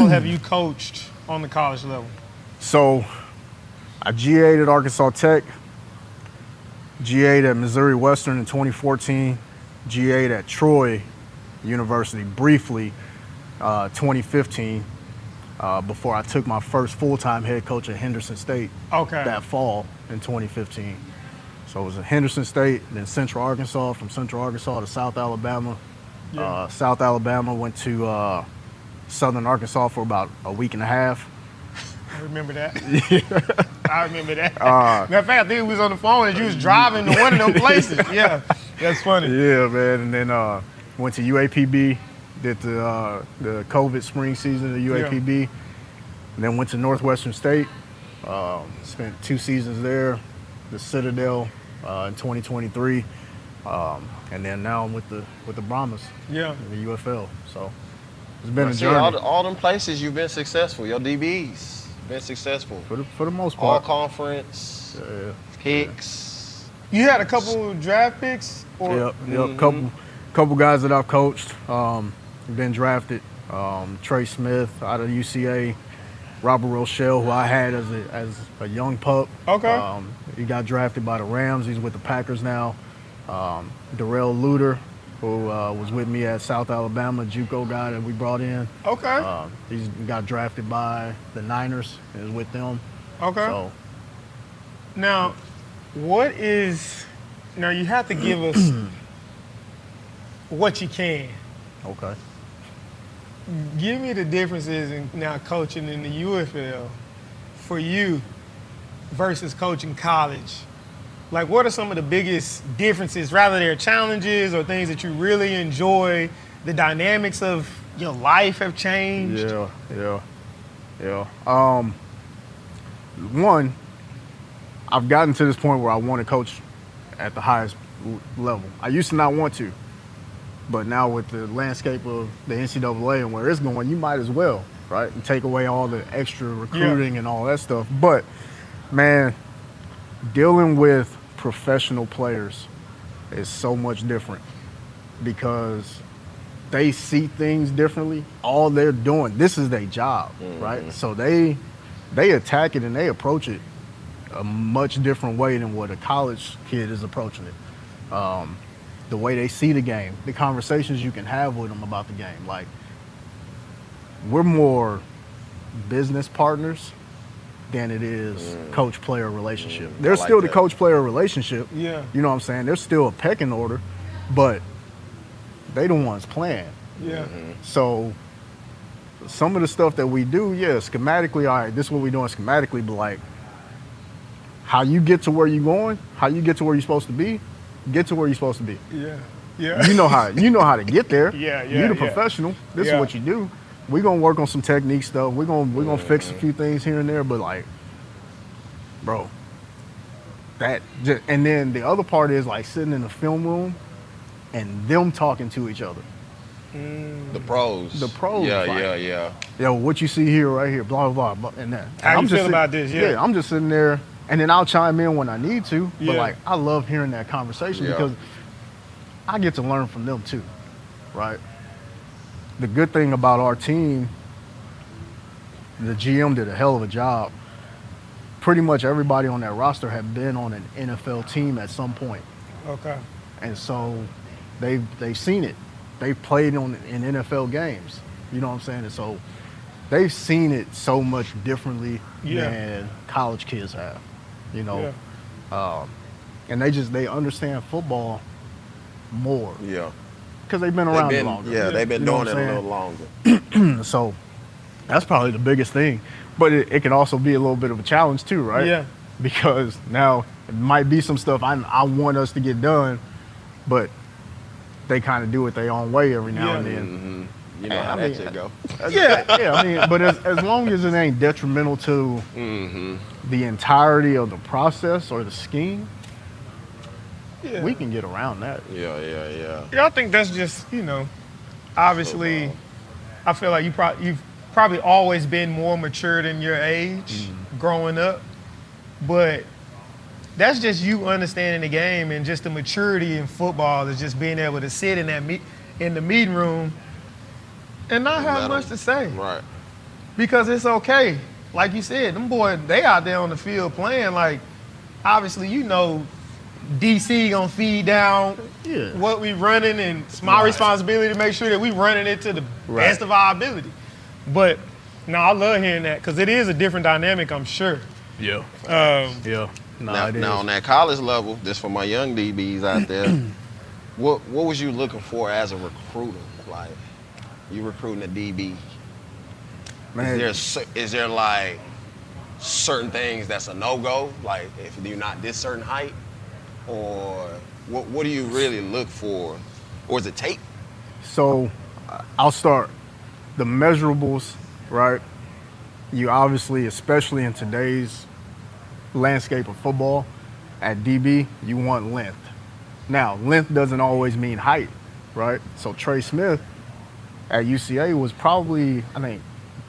S1: have you coached on the college level?
S3: So I GA'd at Arkansas Tech, GA'd at Missouri Western in 2014, GA'd at Troy University briefly 2015 before I took my first full-time head coach at Henderson State
S1: Okay.
S3: that fall in 2015. So it was at Henderson State, then Central Arkansas, from Central Arkansas to South Alabama.
S1: Yeah.
S3: South Alabama went to Southern Arkansas for about a week and a half.
S1: I remember that. I remember that. Matter of fact, I think we was on the phone and you was driving to one of them places. Yeah, that's funny.
S3: Yeah, man. And then went to UAPB, did the COVID spring season at UAPB, and then went to Northwestern State. Spent 2 seasons there, the Citadel in 2023, and then now I'm with the Brahmas.
S1: Yeah.
S3: In the UFL. So it's been a journey.
S2: All them places you've been successful. Your DBs been successful.
S3: For the most
S2: All
S3: part.
S2: conference, picks.
S1: You had a couple draft picks? Or?
S3: Yep. Couple guys that I've coached, been drafted. Trey Smith out of UCA, Robert Rochelle, who I had as a young pup.
S1: Okay.
S3: He got drafted by the Rams. He's with the Packers now. Darrell Luter, who was with me at South Alabama, JUCO guy that we brought in.
S1: Okay.
S3: He's got drafted by the Niners and is with them.
S1: Okay.
S3: So,
S1: now, now you have to give us what you can.
S3: okay.
S1: Give me the differences in now coaching in the UFL for you versus coaching college. Like, what are some of the biggest differences, rather they're challenges or things that you really enjoy? The dynamics of your life have changed?
S3: Yeah. One, I've gotten to this point where I want to coach at the highest level. I used to not want to, but now with the landscape of the NCAA and where it's going, you might as well, right? And take away all the extra recruiting and all that stuff. But, man, dealing with professional players is so much different because they see things differently. All they're doing, this is their job, right? So they attack it and they approach it a much different way than what a college kid is approaching it. The way they see the game, the conversations you can have with them about the game. Like, we're more business partners than it is coach-player relationship. There's still the coach-player relationship.
S1: Yeah.
S3: You know what I'm saying? There's still a pecking order, but they the ones playing.
S1: Yeah.
S3: So some of the stuff that we do, schematically, all right, this is what we're doing schematically, but like how you get to where you're going, how you get to where you're supposed to be, get to where you're supposed to be.
S1: Yeah. Yeah.
S3: You know how to get there.
S1: Yeah.
S3: You're the professional. This is what you do. We're gonna work on some technique stuff. We're gonna fix a few things here and there, but like, bro, and then the other part is like sitting in the film room and them talking to each other.
S2: The pros.
S3: Yeah,
S2: like,
S3: Yo, what you see here, right here, blah, blah, blah, and that.
S1: How you feel about this?
S3: Yeah, I'm just sitting there, and then I'll chime in when I need to, but
S1: Yeah.
S3: like, I love hearing that conversation because I get to learn from them too, right? The good thing about our team, the GM did a hell of a job. Pretty much everybody on that roster had been on an NFL team at some point.
S1: Okay.
S3: And so they've seen it. They've played in NFL games. You know what I'm saying? And so they've seen it so much differently than college kids have. You know?
S1: Yeah.
S3: And they understand football more.
S2: Yeah.
S3: Because they've been around longer.
S2: Yeah, they've been doing it a little longer.
S3: So that's probably the biggest thing. But it can also be a little bit of a challenge too, right?
S1: Yeah.
S3: Because now it might be some stuff I want us to get done, but they kind of do it their own way every now and then.
S2: You know how that shit go.
S3: I mean, but as long as it ain't detrimental to the entirety of the process or the scheme, we can get around that.
S2: Yeah.
S1: Yeah, I think that's just, obviously, I feel like you've probably always been more mature than your age growing up, but that's just you understanding the game and just the maturity in football is just being able to sit in the meeting room and not have much to say.
S2: Right.
S1: Because it's okay. Like you said, them boys, they out there on the field playing. Like, obviously, DC gonna feed down what we running, and it's my responsibility to make sure that we running it to the best of our ability. But no, I love hearing that because it is a different dynamic, I'm sure.
S3: Yeah.
S2: Now on that college level, just for my young DBs out there, what was you looking for as a recruiter? Like, you recruiting a DB?
S3: Man.
S2: Is there like certain things that's a no-go? Like if you're not this certain height, or what do you really look for, or is it tape?
S3: So I'll start the measurables, right? You obviously, especially in today's landscape of football, at DB, you want length. Now, length doesn't always mean height, right? So Trey Smith at UCA was probably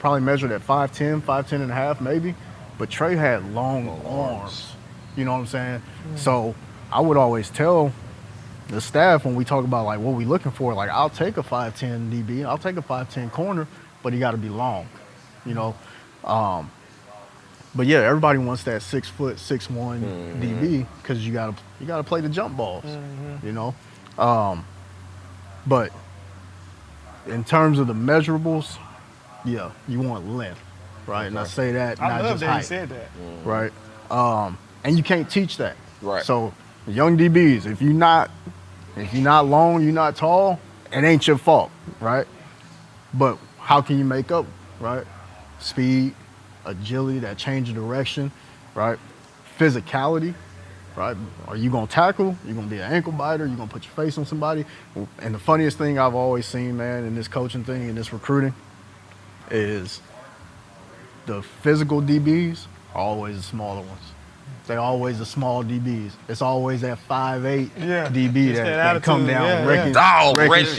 S3: measured at 5'10", 5'10 and a half maybe, but Trey had long arms. You know what I'm saying? Mm-hmm. So I would always tell the staff when we talk about like what we looking for, like I'll take a 5'10 DB, I'll take a 5'10 corner, but he got to be long, you know? But yeah, everybody wants that 6'6" DB because you gotta play the jump balls, you know. But in terms of the measurables, yeah, you want length, right? Okay. And I say that not just height. I love that you said that, right? And you can't teach that, right? So young DBs, if you're not long, you're not tall, it ain't your fault, right? But how can you make up, right? Speed, agility, that change of direction, right? Physicality, right? Are you gonna tackle? You gonna be an ankle biter? You gonna put your face on somebody? And the funniest thing I've always seen, man, in this coaching thing, in this recruiting, is the physical DBs are always the smaller ones. They're always the small DBs. It's always that 5'8" DB that come down, wrecking shots.
S2: Listen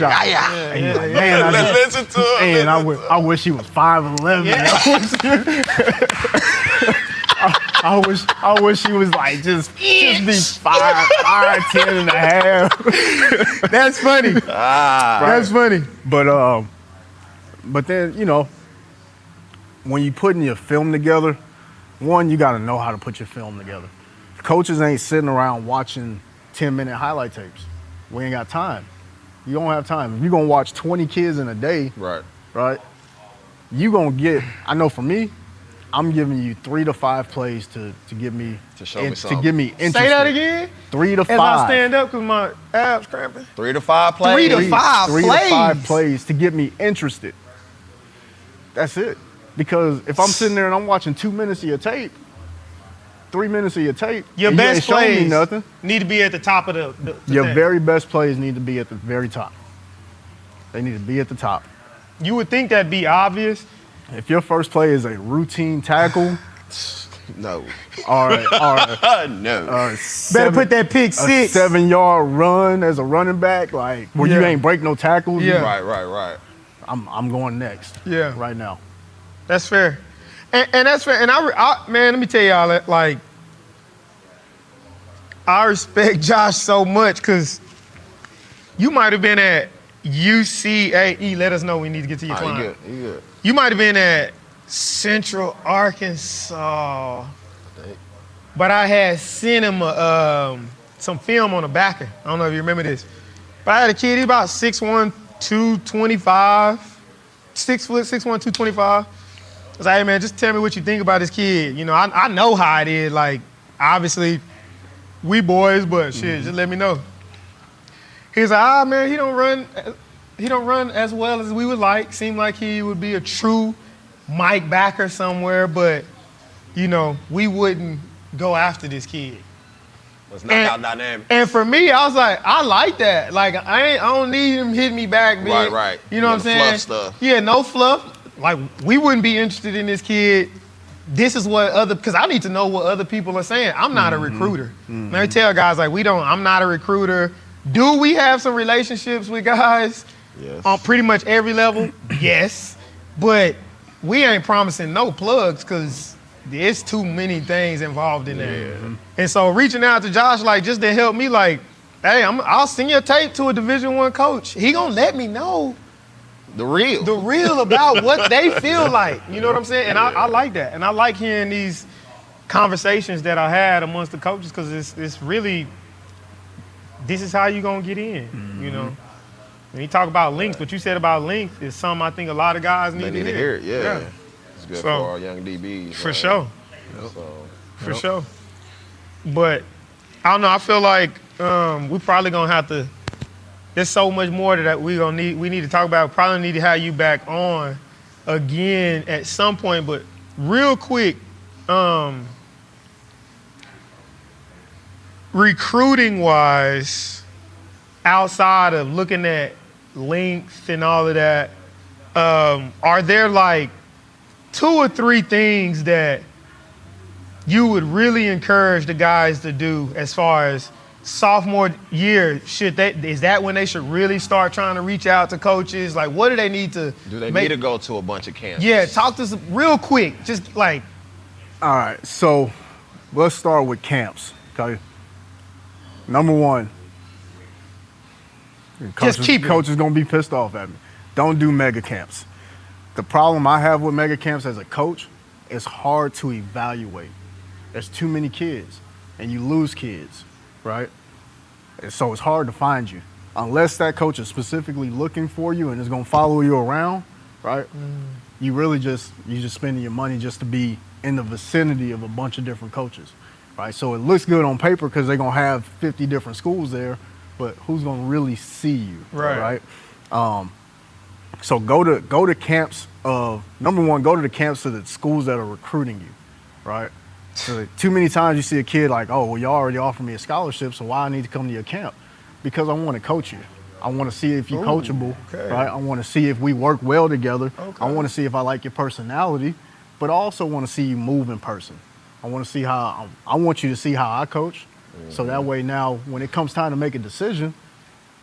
S2: to him.
S3: Man, I wish he was 5'11". Yeah. I wish he was like just be 5'10" and a half.
S1: That's funny. That's funny.
S3: But then, you know, when you putting your film together, one, you got to know how to put your film together. Coaches ain't sitting around watching 10-minute highlight tapes. We ain't got time. You don't have time. If you're going to watch 20 kids in a day, right, you going to get, I know for me, I'm giving you 3 to 5 plays to get me
S2: to show me something.
S3: To get me interested.
S1: Say that again.
S3: 3 to 5.
S1: As I stand up because my abs cramping.
S2: 3 to 5 plays.
S1: 3 to 5
S3: 3
S1: plays.
S3: to 5 plays to get me interested. That's it. Because if I'm sitting there and I'm watching 2 minutes of your tape, 3 minutes of your tape,
S1: your best plays
S3: nothing,
S1: need to be at the top of the
S3: your
S1: thing.
S3: Very best plays need to be at the very top. They need to be at the top.
S1: You would think that'd be obvious.
S3: If your first play is a routine tackle,
S2: no.
S3: Or
S2: no.
S1: Better put that pick 6.
S3: A 7-yard run as a running back, like where you ain't break no tackles.
S1: Yeah.
S2: Right.
S3: I'm going next.
S1: Yeah.
S3: Right now.
S1: That's fair. And that's fair. And I man, let me tell y'all that, like, I respect Josh so much because you might have been at UCAE. Let us know when you need to get to your client.
S2: You good.
S1: You might have been at Central Arkansas, but I had sent him some film on the backer. I don't know if you remember this, but I had a kid. He's about 6'1", 225, 6 foot, 6'1", 225. I was like, hey man, just tell me what you think about this kid. You know, I know how it is. Like, obviously, we boys, but shit, just let me know. He's like, man, he don't run as well as we would like. Seemed like he would be a true Mike backer somewhere, but you know, we wouldn't go after this kid.
S2: It's knockout dynamic.
S1: And for me, I was like, I like that. Like, I don't need him hitting me back, big.
S2: Right.
S1: You know what I'm saying?
S2: Fluff stuff.
S1: Yeah, no fluff. Like, we wouldn't be interested in this kid. This is what because I need to know what other people are saying. I'm not a recruiter. Let me tell guys, like, I'm not a recruiter. Do we have some relationships with guys?
S2: Yes.
S1: On pretty much every level? Yes. But we ain't promising no plugs because there's too many things involved in there.
S2: Yeah.
S1: And so reaching out to Josh, like, just to help me, like, hey, I'll send your tape to a Division I coach. He gonna let me know
S2: the real
S1: about what they feel like. You know what I'm saying? And I like that. And I like hearing these conversations that I had amongst the coaches because it's really, this is how you gonna get in, you know? When you talk about length, what you said about length is something I think a lot of guys need to hear.
S2: Yeah. It's good for our young DBs.
S1: For sure. For sure. But I don't know, I feel like we probably gonna have to, there's so much more that we need to talk about. Probably need to have you back on again at some point. But real quick, recruiting wise, outside of looking at length and all of that, are there like 2 or 3 things that you would really encourage the guys to do as far as sophomore year? Is that when they should really start trying to reach out to coaches? Like, what do they need to
S2: need to go to a bunch of camps?
S1: Yeah, talk to us real quick. Just like.
S3: All right, so let's start with camps, okay? Number 1, coaches gonna be pissed off at me. Don't do mega camps. The problem I have with mega camps as a coach, it's hard to evaluate. There's too many kids, and you lose kids, right? And so it's hard to find you. Unless that coach is specifically looking for you and is gonna follow you around, right? You're just spending your money just to be in the vicinity of a bunch of different coaches, right? So it looks good on paper because they're gonna have 50 different schools there, but who's gonna really see you, right? So go to camps of, number 1, go to the camps of the schools that are recruiting you, right? So too many times you see a kid like, oh, well, y'all already offered me a scholarship, so why I need to come to your camp? Because I want to coach you. I want to see if you're coachable, right? I want to see if we work well together. I want to see if I like your personality, but I also want to see you move in person. I want you to see how I coach, so that way now when it comes time to make a decision,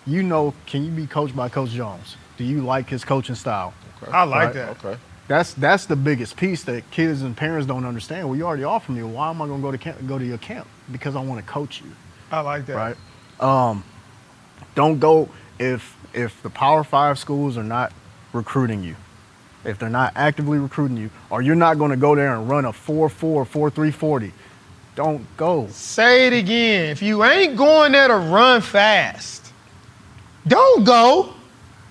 S3: you know, can you be coached by Coach Jones? Do you like his coaching style?
S1: Okay. I like that.
S2: Okay.
S3: That's the biggest piece that kids and parents don't understand. Well, you already offered me. Why am I going to go to your camp? Because I want to coach you.
S1: I like that.
S3: Right? Don't go if the Power 5 schools are not recruiting you, if they're not actively recruiting you, or you're not going to go there and run a 4.4, 4.3 40. Don't go.
S1: Say it again. If you ain't going there to run fast, don't go.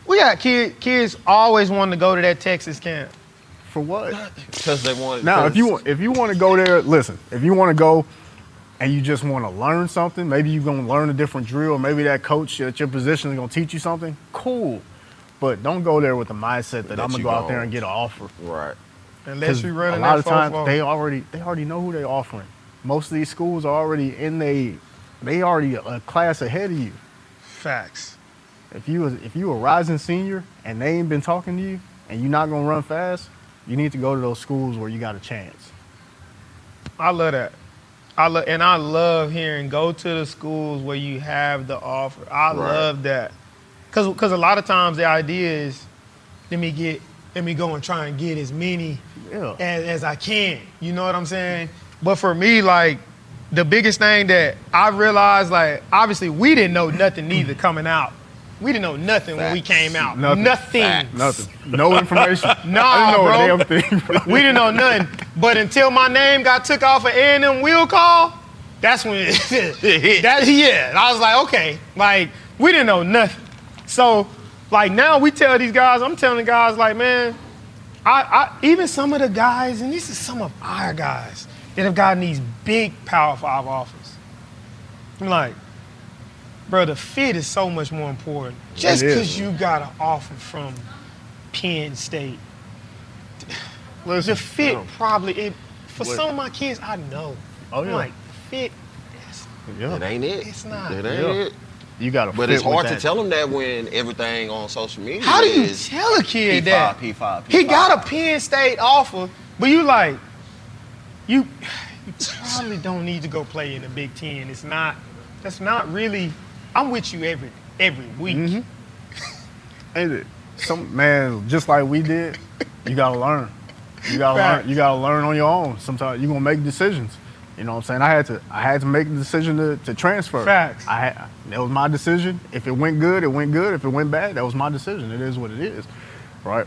S1: We got kids always wanting to go to that Texas camp.
S3: For what?
S2: Because they want.
S3: Now, if you want to go there, listen. If you want to go and you just want to learn something, maybe you're gonna learn a different drill. Maybe that coach at your position is gonna teach you something. Cool, but don't go there with the mindset that I'm gonna go out there and get an offer.
S2: Right.
S1: Unless you're running
S3: a lot of
S1: that
S3: times they already know who they're offering. Most of these schools are already they already a class ahead of you.
S1: Facts.
S3: If you a rising senior and they ain't been talking to you and you're not gonna run fast, you need to go to those schools where you got a chance.
S1: I love that. I love hearing go to the schools where you have the offer. I love that. Cause a lot of times the idea is let me go and try and get as many as I can. You know what I'm saying? But for me, like, the biggest thing that I realized, like, obviously we didn't know nothing neither coming out. We didn't know nothing when we came out. Nothing.
S3: No information.
S1: Nah,
S3: I didn't know
S1: bro.
S3: a damn thing, bro.
S1: We didn't know nothing. But until my name got took off of A&M wheel call, that's when I was like, okay. Like, we didn't know nothing. So, like, now we tell these guys, I'm telling the guys, like, man, I even some of the guys, and this is some of our guys that have gotten these big Power 5 offers. I'm like, bro, the fit is so much more important. Just because you got an offer from Penn State, the fit probably, for some of my kids, I know.
S3: Oh, yeah.
S1: I'm like, fit,
S2: it ain't it.
S1: It's not.
S2: It ain't it.
S3: You got to
S2: But it's hard to tell them that when everything on social media
S1: How do you tell a kid that?
S2: P5.
S1: He got a Penn State offer, but you like, you probably don't need to go play in the Big Ten. That's not really, I'm with you every week.
S3: Mm-hmm. Ain't it? Man, just like we did, you gotta learn. You gotta learn on your own. Sometimes you're gonna make decisions. You know what I'm saying? I had to make the decision to transfer.
S1: Facts.
S3: That was my decision. If it went good, it went good. If it went bad, that was my decision. It is what it is, right?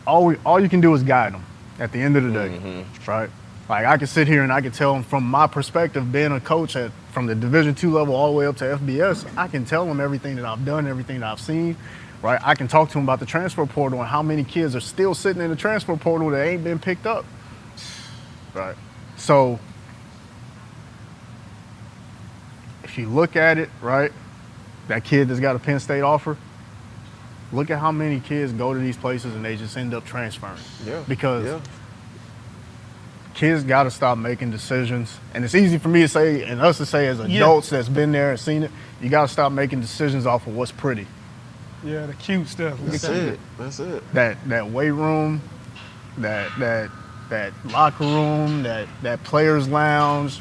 S3: All you can do is guide them at the end of the day, right? Like, I can sit here and I can tell them from my perspective, being a coach from the Division II level all the way up to FBS, I can tell them everything that I've done, everything that I've seen, right? I can talk to them about the transfer portal and how many kids are still sitting in the transfer portal that ain't been picked up, right? So if you look at it, right, that kid that's got a Penn State offer, look at how many kids go to these places and they just end up transferring.
S2: Yeah.
S3: Because kids got to stop making decisions. And it's easy for me to say, and us to say as adults that's been there and seen it, you got to stop making decisions off of what's pretty.
S1: Yeah, the cute stuff.
S2: That's it. That's it.
S3: That weight room, that locker room, that players lounge,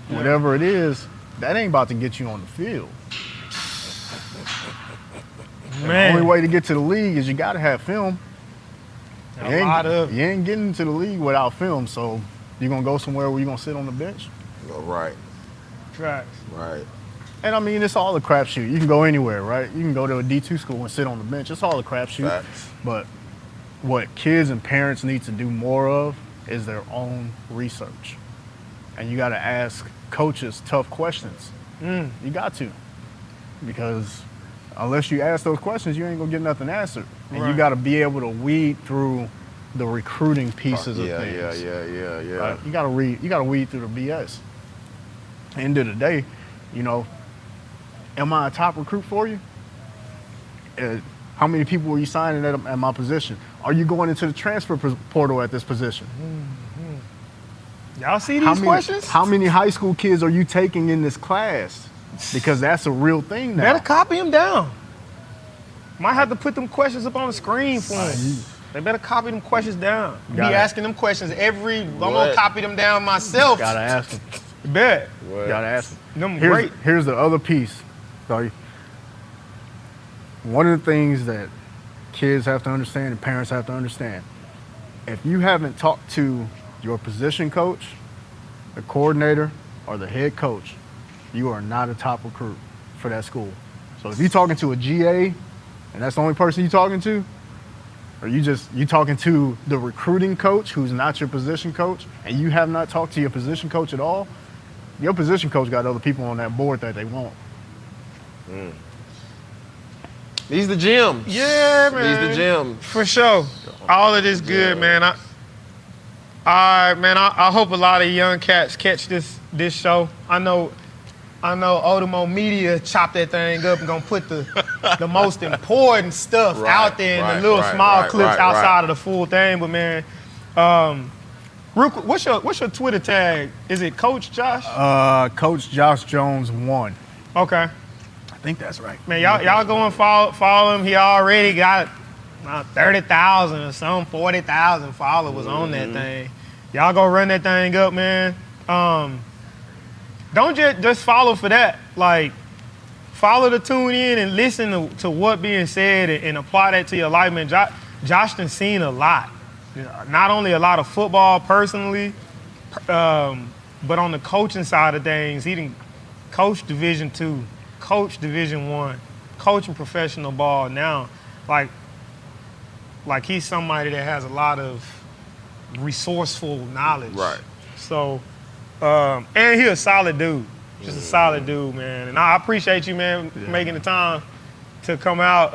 S3: whatever it is, that ain't about to get you on the field.
S1: Man.
S3: The only way to get to the league is you got to have film. You ain't getting to the league without film, so you're going to go somewhere where you're going to sit on the bench?
S2: Right.
S1: Tracks.
S2: Right.
S3: And I mean, it's all a crapshoot. You can go anywhere, right? You can go to a D2 school and sit on the bench. It's all a crapshoot.
S2: Facts.
S3: But what kids and parents need to do more of is their own research. And you got to ask coaches tough questions. You got to. Because unless you ask those questions, you ain't going to get nothing answered. And you got to be able to weed through the recruiting pieces of things.
S2: Yeah.
S3: Right? You got to weed through the BS. End of the day, you know, am I a top recruit for you? How many people were you signing at my position? Are you going into the transfer portal at this position?
S1: Y'all see these questions?
S3: How many high school kids are you taking in this class? Because that's a real thing now.
S1: Better copy them down. Might have to put them questions up on the screen for them. They better copy them questions down. Be asking them questions I'm going to copy them down myself.
S3: Gotta ask them.
S1: Bet.
S3: Gotta ask them.
S1: Great.
S3: Here's the other piece. Sorry. One of the things that kids have to understand and parents have to understand, if you haven't talked to your position coach, the coordinator, or the head coach, you are not a top recruit for that school. So if you're talking to a GA and that's the only person you're talking to, or you talking to the recruiting coach who's not your position coach, and you have not talked to your position coach at all, your position coach got other people on that board that they want.
S2: These the gyms.
S1: Yeah, man.
S2: These the gyms.
S1: For sure. All of this good, man. I hope a lot of young cats catch this show. I know Otomo Media chopped that thing up and gonna put the most important stuff out there in the little small clips outside of the full thing. But man, real quick, what's your Twitter tag? Is it Coach Josh?
S3: Coach Josh Jones 1.
S1: Okay.
S3: I think that's right.
S1: Man, y'all go and follow him. He already got 30,000 or some 40,000 followers on that thing. Y'all go run that thing up, man. Don't just follow for that. Like, follow to tune in and listen to what being said and apply that to your life, man. Josh done seen a lot. Not only a lot of football personally, but on the coaching side of things, he done coached Division II, coached Division I, coaching professional ball now. Like he's somebody that has a lot of resourceful knowledge.
S2: Right. So,
S1: and he's a solid dude. Just a solid dude, man. And I appreciate you, man, making the time to come out.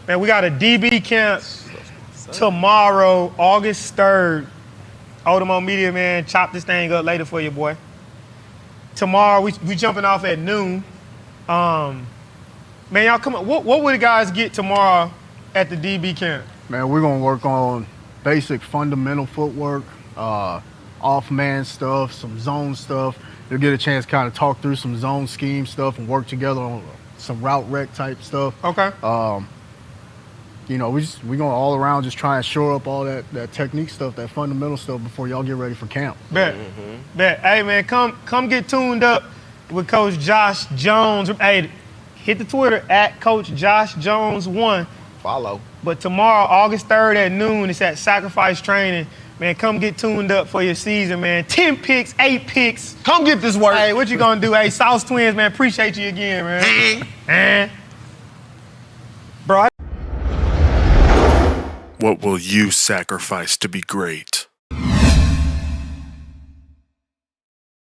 S1: Man, we got a DB camp tomorrow, August 3rd. Otomo Media, man, chop this thing up later for you, boy. Tomorrow, we jumping off at noon. Man, y'all come on. What would the guys get tomorrow at the DB camp?
S3: Man, we're going to work on basic fundamental footwork, off-man stuff, some zone stuff. You'll get a chance to kind of talk through some zone scheme stuff and work together on some route rec type stuff.
S1: Okay.
S3: You know, we're going to all around just try and shore up all that technique stuff, that fundamental stuff before y'all get ready for camp.
S1: Bet. Hey, man, come get tuned up with Coach Josh Jones. Hey, hit the Twitter at Coach Josh Jones 1.
S2: follow.
S1: But tomorrow, August 3rd at noon, it's at Sacrifice Training. Man, come get tuned up for your season, man. 10 picks, 8 picks.
S2: Come get this work.
S1: Hey, what you gonna do? Hey, Sauce Twins, man, appreciate you again, man. Bro.
S4: What will you sacrifice to be great?